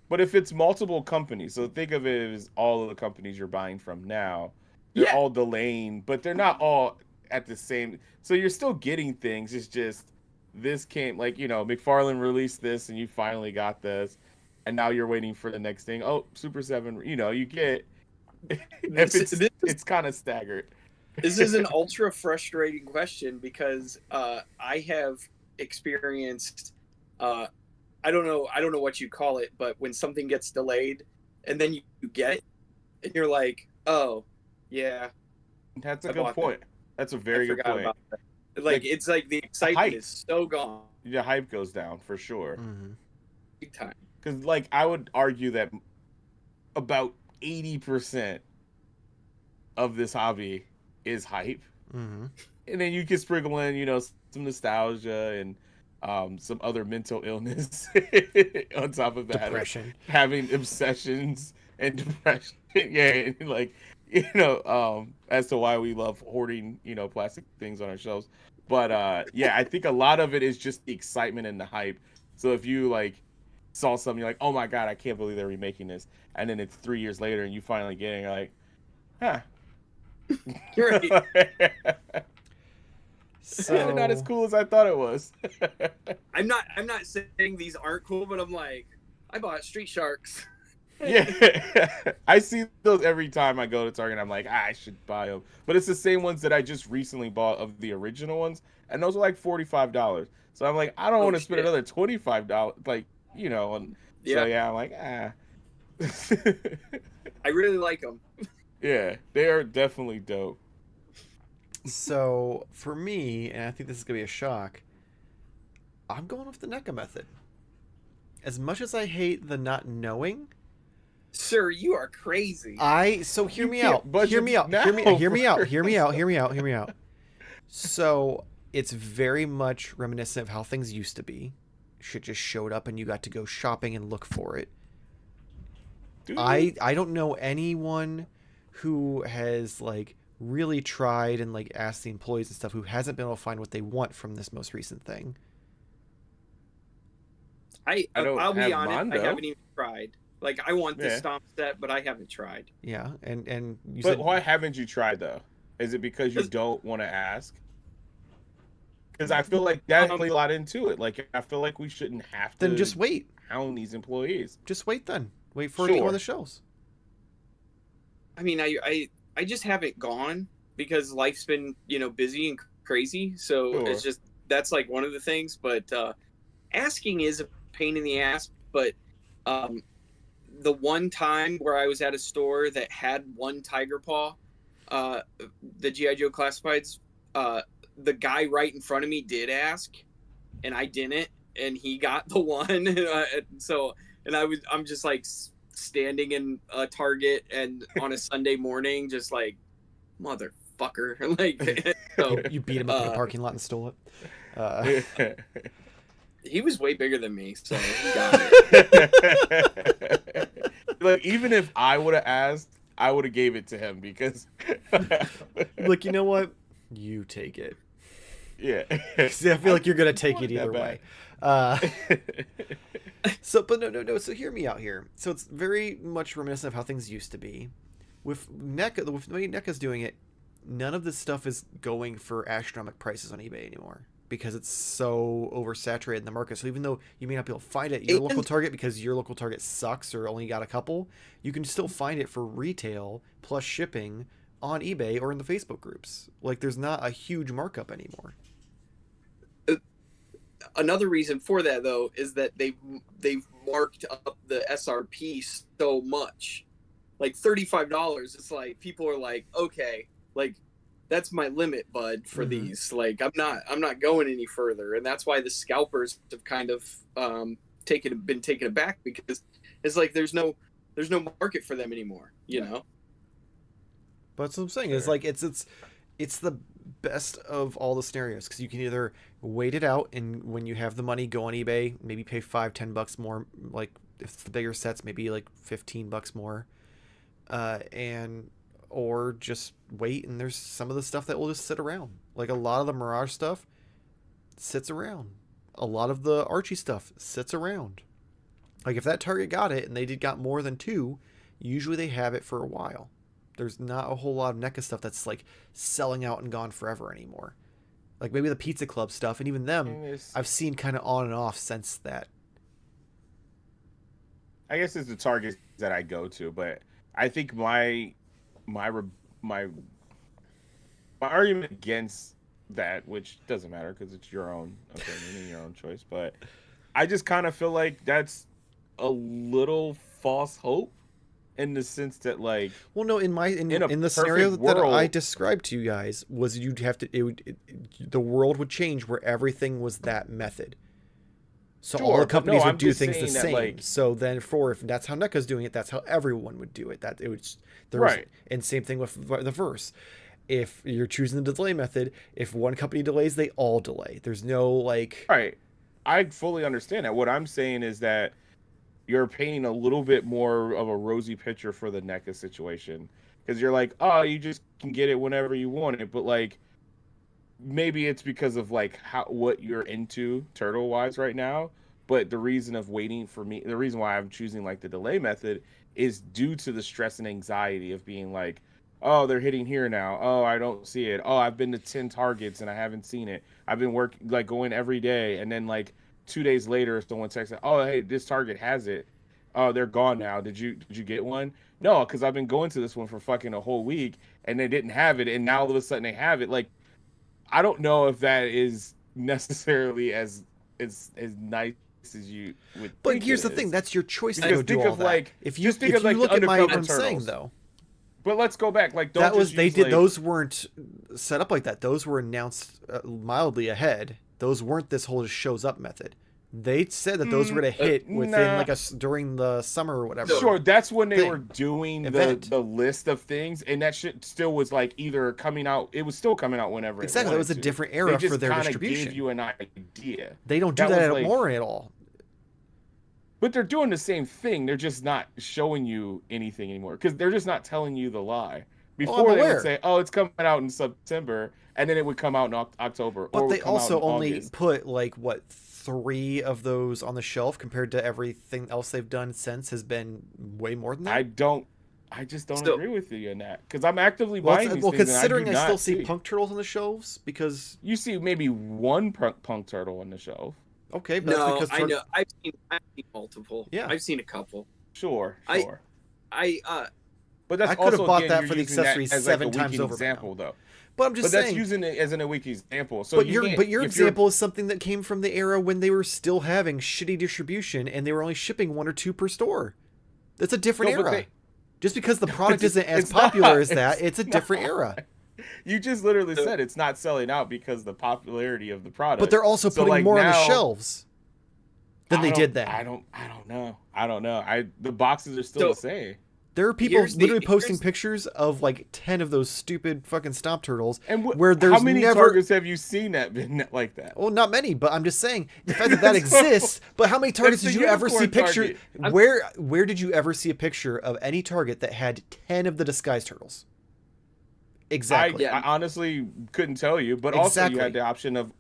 But if it's multiple companies, so think of it as all of the companies you're buying from now, they're all delaying, but they're not all at the same. So you're still getting things. It's just this came, like, McFarlane released this and you finally got this, and now you're waiting for the next thing. Oh, Super 7, you get. It's kind of staggered. This is an ultra frustrating question because I have experienced I don't know what you call it, but when something gets delayed and then you get it and you're like, oh yeah, that's a good point. That's a very good point. Like it's like the excitement is so gone. The hype goes down for sure. Big time. Because like I would argue that about 80% of this hobby is hype, and then you can sprinkle in some nostalgia and some other mental illness on top of that, depression, having obsessions and depression. Yeah, and like as to why we love hoarding plastic things on our shelves. But yeah, I think a lot of it is just the excitement and the hype. So if you like saw something, you're like, oh my god, I can't believe they're remaking this, and then it's 3 years later and you finally get it, and you're like, huh. You're right. So not as cool as I thought it was. I'm not saying these aren't cool, but I'm like, I bought Street Sharks. Yeah, I see those every time I go to Target. I'm like, I should buy them, but it's the same ones that I just recently bought of the original ones, and those are like $45. So I'm like, I don't want to spend another $25, like and so yeah, I'm like, I really like them. Yeah, they are definitely dope. So for me, and I think this is gonna be a shock, I'm going with the NECA method. As much as I hate the not knowing, sir, you are crazy. Hear me out. So it's very much reminiscent of how things used to be. Shit just showed up and you got to go shopping and look for it. Dude. I don't know anyone who has like really tried and like asked the employees and stuff who hasn't been able to find what they want from this most recent thing. I'll be honest, I haven't even tried. Like, I want this stomp set, but I haven't tried. Yeah, and why haven't you tried though? Is it because you don't want to ask? Because I feel like that plays a lot into it. Like, I feel like we shouldn't have to. Then just wait. Hound these employees. Just wait then. Wait for it to go on the shelves. I mean, I just haven't gone because life's been, busy and crazy. So It's just, that's like one of the things. But asking is a pain in the ass. But the one time where I was at a store that had one Tiger Paw, the G.I. Joe Classifieds, the guy right in front of me did ask, and I didn't, and he got the one. I'm just like standing in a Target and on a Sunday morning, just like, motherfucker. Like, so you beat him up in the parking lot and stole it. He was way bigger than me, so he got it. Like, even if I would have asked, I would have gave it to him because Look, you know what? You take it. yeah. See, I feel like you're gonna take want it that either way. bad. But no. So hear me out here. So it's very much reminiscent of how things used to be. With NECA, with the way NECA's doing it, none of this stuff is going for astronomical prices on eBay anymore because it's so oversaturated in the market. So even though you may not be able to find it at your local Target because your local Target sucks or only got a couple, you can still find it for retail plus shipping on eBay or in the Facebook groups. Like, there's not a huge markup anymore. Another reason for that, though, is that they've marked up the SRP so much. Like $35, it's like people are like, okay, like that's my limit, bud, for these. Like I'm not going any further, and that's why the scalpers have kind of been taken aback because it's like there's no market for them anymore, you know. But that's what I'm saying is like it's the best of all the scenarios because you can either wait it out and when you have the money go on eBay, maybe pay $5-10 more, like if it's the bigger sets maybe like $15 more, or just wait, and there's some of the stuff that will just sit around. Like a lot of the Mirage stuff sits around, a lot of the Archie stuff sits around. Like if that Target got it and they got more than 2, usually they have it for a while. There's not a whole lot of NECA stuff that's like selling out and gone forever anymore. Like maybe the Pizza Club stuff, and even them I've seen kind of on and off since that. I guess it's the Targets that I go to, but I think my argument against that, which doesn't matter because it's your own opinion and your own choice, but I just kind of feel like that's a little false hope in the sense that, like, well, no, in the scenario that I described to you guys was you'd have to the world would change where everything was that method. So all the companies would do things the same. Like, so then, if that's how NECA's doing it, that's how everyone would do it. That it would right. And same thing with the Verse. If you're choosing the delay method, if one company delays, they all delay. There's no like. Right. I fully understand that. What I'm saying is that you're painting a little bit more of a rosy picture for the NECA situation because you're like, oh, you just can get it whenever you want it, but like. Maybe it's because of like what you're into turtle wise right now, but the reason why I'm choosing like the delay method is due to the stress and anxiety of being like, oh, they're hitting here now. Oh, I don't see it. Oh, I've been to 10 Targets and I haven't seen it. I've been going every day, and then like 2 days later, someone texts, oh, hey, this Target has it. Oh, they're gone now. Did you get one? No, because I've been going to this one for fucking a whole week and they didn't have it, and now all of a sudden they have it. Like, I don't know if that is necessarily as nice as you would. But here's the thing: that's your choice to go do all that. Like, if you look at what I'm saying, though. But let's go back. Like, those weren't set up like that. Those were announced mildly ahead. Those weren't this whole just shows up method. They said that those were to hit within during the summer or whatever. Sure, that's when they were doing the list of things, and that shit still was like either coming out. It was still coming out whenever. Exactly, that was a different era for their distribution. Gave you an idea. They don't do that anymore at all. But they're doing the same thing. They're just not showing you anything anymore because they're just not telling you the lie. Before they would say, "Oh, it's coming out in September," and then it would come out in October. But they also only put like 3 of those on the shelf compared to everything else they've done since has been way more than that. I just don't agree with you in that because I'm actively buying these things. Considering I still see punk turtles on the shelves because you see maybe one punk turtle on the shelf. Okay, but no, that's because I know I've seen multiple. Yeah, I've seen a couple. Sure. But that's I could have bought that for the accessories 7 times over. Example though. But I'm just saying. That's using it as a weak example. So but your example is something that came from the era when they were still having shitty distribution and they were only shipping 1 or 2 per store. That's a different era. Just because the product isn't as popular as that, it's a different era. You just literally said it's not selling out because of the popularity of the product. But they're also putting more on the shelves than they did then. I don't know. The boxes are still the same. There are people Here's the- literally posting here's- pictures of like 10 of those stupid fucking Stomp Turtles. And where there's how many never... targets have you seen that been like that? Well, not many, but I'm just saying the fact that that exists. But how many targets That's did the you ever see unicorn picture? target. Where did you ever see a picture of any target that had 10 of the disguised turtles? Exactly. I honestly couldn't tell you, but also Exactly. you had the option of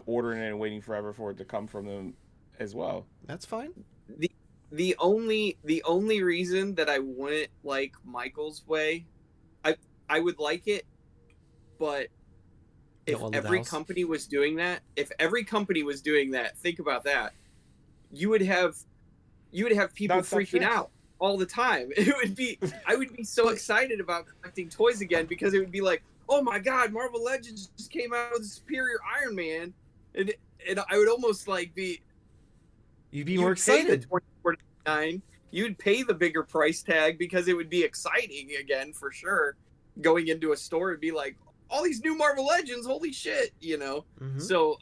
ordering it and waiting forever for it to come from them as well. That's fine. The only reason that I wouldn't like Michael's way, I would like it, but if Don't leave the every house. company was doing that, think about that. You would have people Not such freaking stress. out all the time. I would be so excited about collecting toys again because it would be like, oh my god, Marvel Legends just came out with a superior Iron Man, and I would almost like be. You'd be more You'd pay the excited. $24.99. You'd pay the bigger price tag because it would be exciting again for sure. Going into a store and be like, all these new Marvel Legends, holy shit, you know. Mhm. So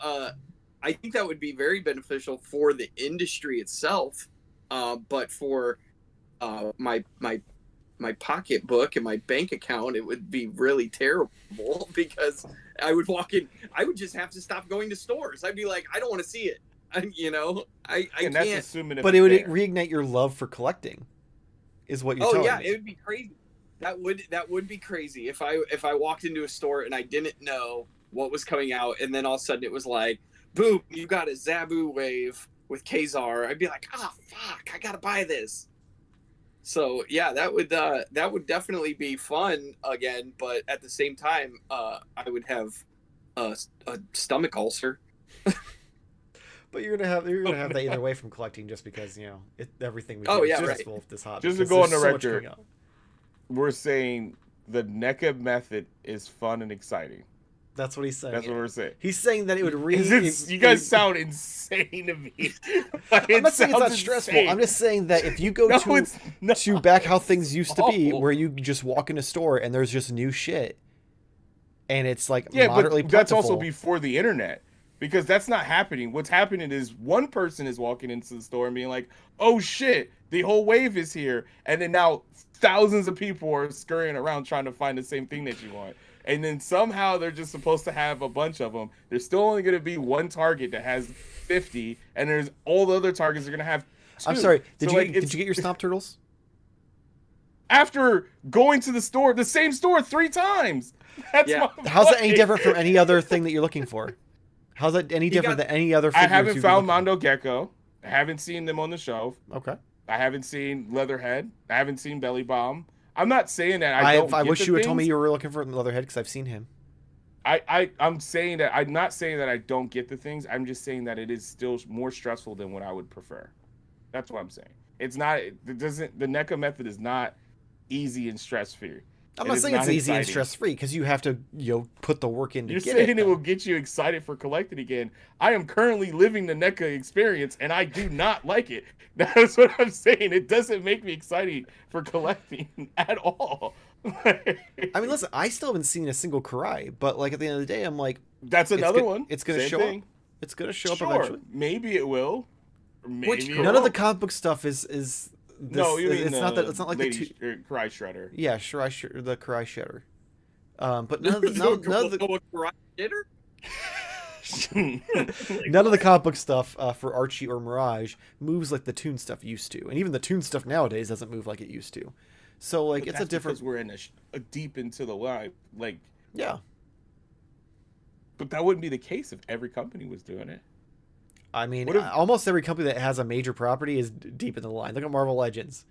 I think that would be very beneficial for the industry itself. But for my pocketbook and my bank account, it would be really terrible because I would walk in. I would just have to stop going to stores. I'd be like, I don't want to see it. I And that's can't. assuming if But it it's would there. reignite your love for collecting, is what you're Oh telling yeah, me. it would be crazy. That would be crazy if I walked into a store and I didn't know what was coming out, and then all of a sudden it was like, boom, you got a Zabu wave with Kazar. I'd be like, oh fuck, I gotta buy this. So yeah, that would definitely be fun again, but at the same time, I would have a stomach ulcer. But you're gonna have that either way from collecting, just because everything we do Oh, is yeah, stressful with this hobby. Just to because go on there's the so much record, coming out. We're saying the NECA method is fun and exciting. That's what he's saying. That's what we're saying. He's saying that it would You guys sound insane to me. Like, I'm not saying it's not sounds stressful. insane. I'm just saying that if you go No, to it's not. to back how things used to be, awful. where you just walk in a store and there's just new shit, and it's like Yeah, moderately but that's also plentiful. before the internet, because that's not happening. What's happening is one person is walking into the store and being like, "Oh shit, the whole wave is here," and then now thousands of people are scurrying around trying to find the same thing that you want. And then somehow they're just supposed to have a bunch of them. There's still only going to be one target that has 50, and there's all the other targets are going to have 2. I'm sorry. Did So, you get your Stomp Turtles? After going to the same store 3 times? That's Yeah. my How's that any point. different from any other thing that you're looking for? How's that any different than any other? I figures haven't you've found been looking Mondo Gecko. I haven't seen them on the shelf. for? Okay. I haven't seen Leatherhead. I haven't seen Belly Bomb. I'm not saying that I don't. I get wish the you had told me things. you were looking for Leatherhead, because I've seen him. I'm saying that I'm not saying that I don't get the things. I'm just saying that it is still more stressful than what I would prefer. That's what I'm saying. It's not. It doesn't. The NECA method is not easy and stress free. I'm not saying it's easy and stress free, because you have to put the work in to You're get saying it it. will get you excited for collecting again. I am currently living the NECA experience, and I do not like it. That's what I'm saying. It doesn't make me excited for collecting at all. I mean, listen, I still haven't seen a single Karai, but like at the end of the day, I'm like, That's it's another go- one. It's gonna Same show thing. up. It's gonna show up Sure, eventually. maybe it will. Or maybe Which it None of the won't. comic book stuff is No, you mean it's not that. It's not like the Lady two. Cry Shredder. Yeah, the Karai Shredder. But none of the none of the comic book stuff for Archie or Mirage moves like the Toon stuff used to, and even the Toon stuff nowadays doesn't move like it used to. So like, But it's a that's different. because we're in a deep into the live, like. Yeah, But that wouldn't be the case if every company was doing it. I mean, What if- almost every company that has a major property is deep in the line. Look at Marvel Legends.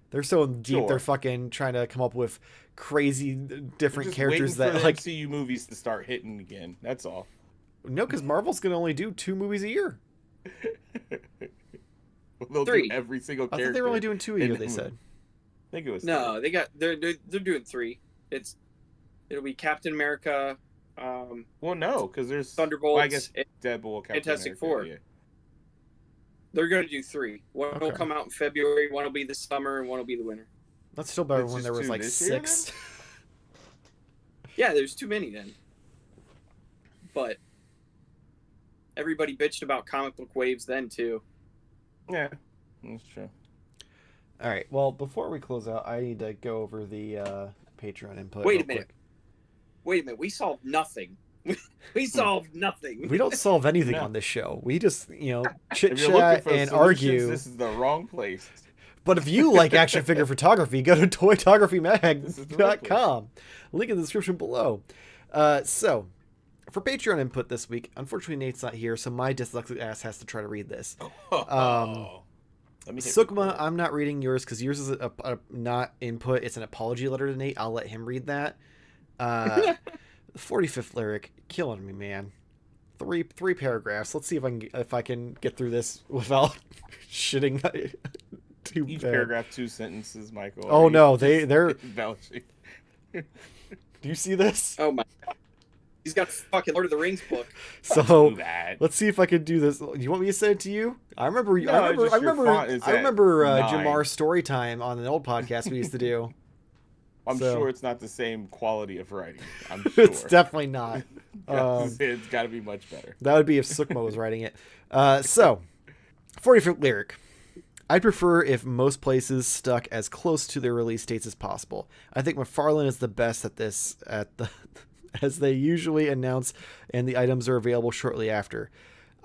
They're so deep. Sure. They're fucking trying to come up with crazy We're different just characters waiting that for like. the MCU movies to start hitting again. That's all. No, because Marvel's gonna only do 2 movies a year. They'll 3. do every single I character. thought they were only doing 2 a in year. the They movie. said. I think it was. No, they're doing 3. It'll be Captain America, Well, no, because there's Thunderbolts, Well, I guess Deadpool, Captain Fantastic America, Four. yeah. They're going to do 3. One will Okay. come out in February, one will be the summer, and one will be the winter. That's still better It's when just there was 2 like this year, 6. Yeah, there's too many then. But everybody bitched about comic book waves then too. Yeah, that's true. All right. Well, before we close out, I need to go over the Patreon input. Wait real a minute. quick. Wait a minute. We solved nothing. We solved nothing. We don't solve anything No. on this show. We just, chit If you're looking chat for and solutions, argue. this is the wrong place. But if you like action figure photography, go to This is the right toytographymag.com. Link in the description below. So, for Patreon input this week, unfortunately Nate's not here, so my dyslexic ass has to try to read this. Let me hit Sukma, record. I'm not reading yours because yours is a not input. It's an apology letter to Nate. I'll let him read that. 45th lyric, killing me, man. Three paragraphs. Let's see if I can get through this without shitting too Each bad. paragraph, 2 sentences, Michael. Oh Are no, you they're. embellishing? Do you see this? Oh my God. He's got a fucking Lord of the Rings book. So Do that. let's see if I can do this. You want me to send it to you? I remember. No, I just your font is I at remember 9. Jarmar story time on an old podcast we used to do. I'm So- sure it's not the same quality of writing. I'm sure. It's definitely not. It's got to be much better. That would be if Sukma was writing it. So, 45th lyric. I'd prefer if most places stuck as close to their release dates as possible. I think McFarlane is the best at this, as they usually announce, and the items are available shortly after.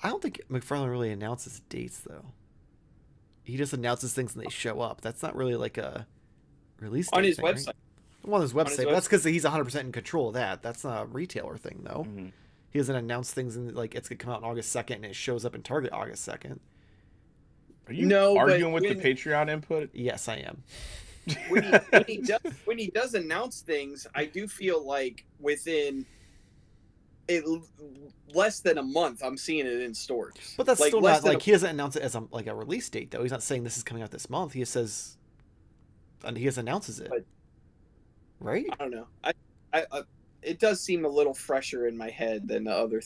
I don't think McFarlane really announces dates, though. He just announces things and they show up. That's not really like a release date On his thing, website. right? On his website. his But that's because he's 100% in control of that. That's not a retailer thing, though. Mhm. He doesn't announce things and like it's gonna come out on August 2nd and it shows up in Target August 2nd. Are you No, but arguing with the when- Patreon input? Yes, I am. When he does announce things, I do feel like within less than a month, I'm seeing it in stores. But that's like, still less not than like he doesn't announce it as a release date though. He's not saying this is coming out this month. He just says, and he just announces it, But- right? I don't know. I it does seem a little fresher in my head than other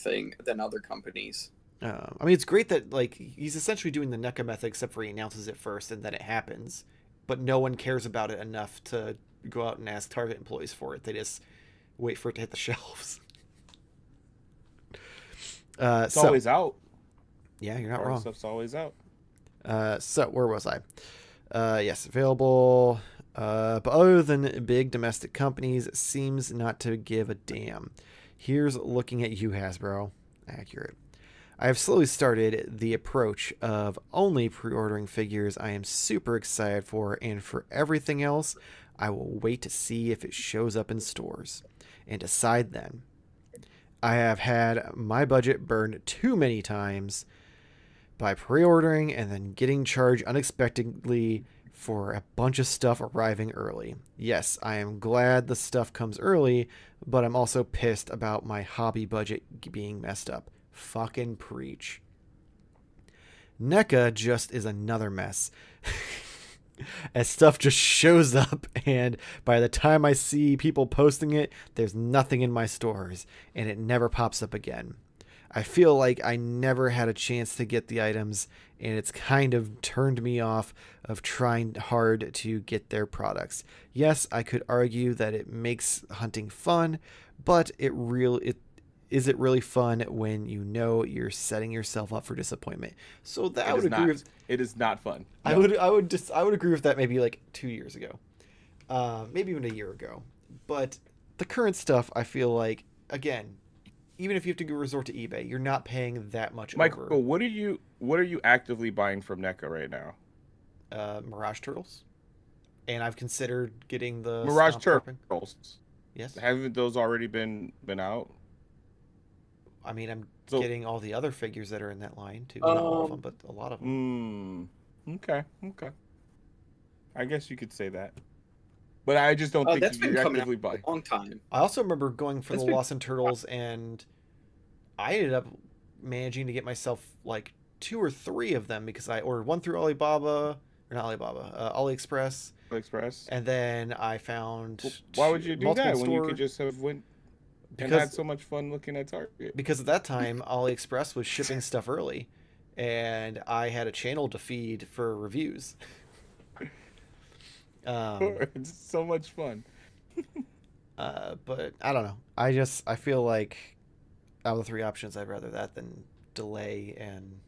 companies. I mean, it's great that like he's essentially doing the NECA method, except for he announces it first and then it happens. But no one cares about it enough to go out and ask Target employees for it. They just wait for it to hit the shelves. It's always out. Yeah, you're not Our wrong. stuff's always out. So where was I? Yes, available. But other than big domestic companies, it seems not to give a damn. Here's looking at you, Hasbro. Accurate. I have slowly started the approach of only pre-ordering figures I am super excited for, and for everything else, I will wait to see if it shows up in stores and decide then. I have had my budget burned too many times by pre-ordering and then getting charged unexpectedly for a bunch of stuff arriving early. Yes, I am glad the stuff comes early, but I'm also pissed about my hobby budget being messed up. Fucking preach. NECA just is another mess. As stuff just shows up, and by the time I see people posting it, there's nothing in my stores, and it never pops up again. I feel like I never had a chance to get the items, and it's kind of turned me off of trying hard to get their products. Yes, I could argue that it makes hunting fun, but is it really fun when you know you're setting yourself up for disappointment? So that I would agree with. It is not fun. I No. would agree with that maybe like 2 years ago, maybe even a year ago. But the current stuff, I feel like, again, even if you have to go resort to eBay, you're not paying that much. Michael, over. what are you actively buying from NECA right now? Mirage Turtles, and I've considered getting the Mirage Stomp Harping. Turtles. Yes, Haven't those already been out? I mean I'm So- getting all the other figures that are in that line too. Not all of them, but a lot of them. Okay. I guess you could say that. But I just don't think That's been you're coming actively out buying. for a long time. I also remember going for That's the been- Lost and Turtles, and I ended up managing to get myself like 2 or 3 of them because I ordered one through Alibaba, or not Alibaba, AliExpress, Express. and then I found. Why would you do multiple that when you store- could just have went and Because- had so much fun looking at Target? Because at that time AliExpress was shipping stuff early, and I had a channel to feed for reviews. It's so much fun. But I don't know. I feel like out of the 3 options, I'd rather that than delay and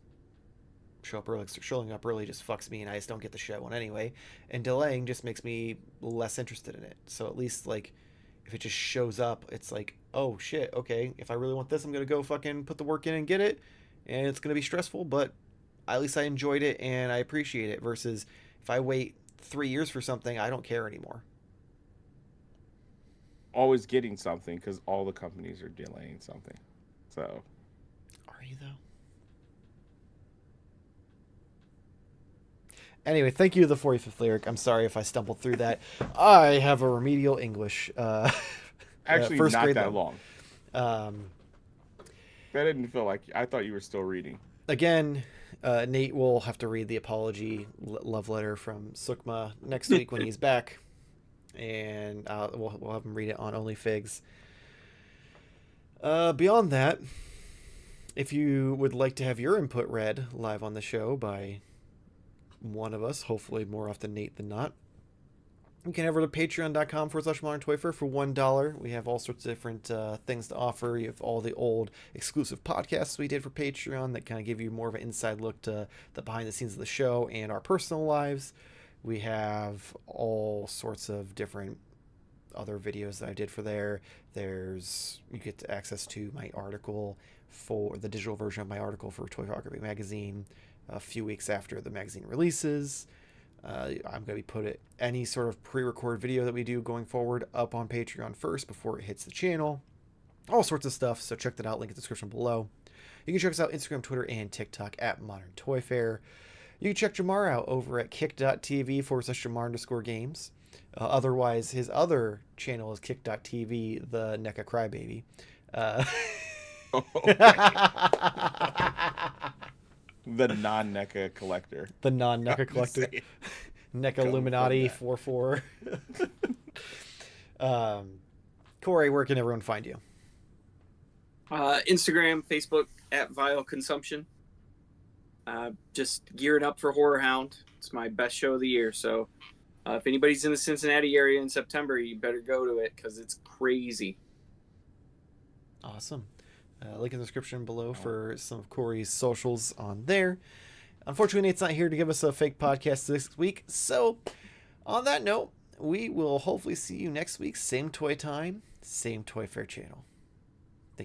show up early. Showing up early just fucks me, and I just don't get the shit one anyway. And delaying just makes me less interested in it. So at least like, if it just shows up, it's like, oh shit, okay. If I really want this, I'm gonna go fucking put the work in and get it, and it's gonna be stressful, but at least I enjoyed it and I appreciate it. Versus if I wait 3 years for something, I don't care anymore. Always getting something because all the companies are delaying something. So, Are you though? Anyway, thank you to the 45th lyric. I'm sorry if I stumbled through that. I have a remedial English. actually, first not grade that level. long. That didn't feel like. I thought you were still reading. Again, Nate will have to read the apology love letter from Sukma next week when he's back, and we'll have him read it on OnlyFigs. Beyond that, if you would like to have your input read live on the show by one of us, hopefully more often Nate than not, you can head over to patreon.com/moderntoyfair for $1. We have all sorts of different things to offer. You have all the old exclusive podcasts we did for Patreon that kind of give you more of an inside look to the behind the scenes of the show and our personal lives. We have all sorts of different other videos that I did for there. You get access to my article, for the digital version of my article for Toy Photography Magazine a few weeks after the magazine releases. I'm going to be putting any sort of pre-recorded video that we do going forward up on Patreon first before it hits the channel. All sorts of stuff, so check that out, link in the description below. You can check us out Instagram, Twitter, and TikTok at Modern Toy Fair. You can check Jarmar out over at kick.tv/Jarmar_games. Otherwise, his other channel is kick.tv, the NECA Crybaby. The non-NECA collector. The non-NECA collector. NECA Illuminati 44. Corey, where can everyone find you? Instagram, Facebook at Vile Consumption. Just gearing up for Horror Hound. It's my best show of the year. So if anybody's in the Cincinnati area in September, you better go to it because it's crazy. Awesome. Link in the description below for some of Corey's socials on there. Unfortunately, Nate's not here to give us a fake podcast this week. So, on that note, we will hopefully see you next week. Same toy time, same Toy Fair channel.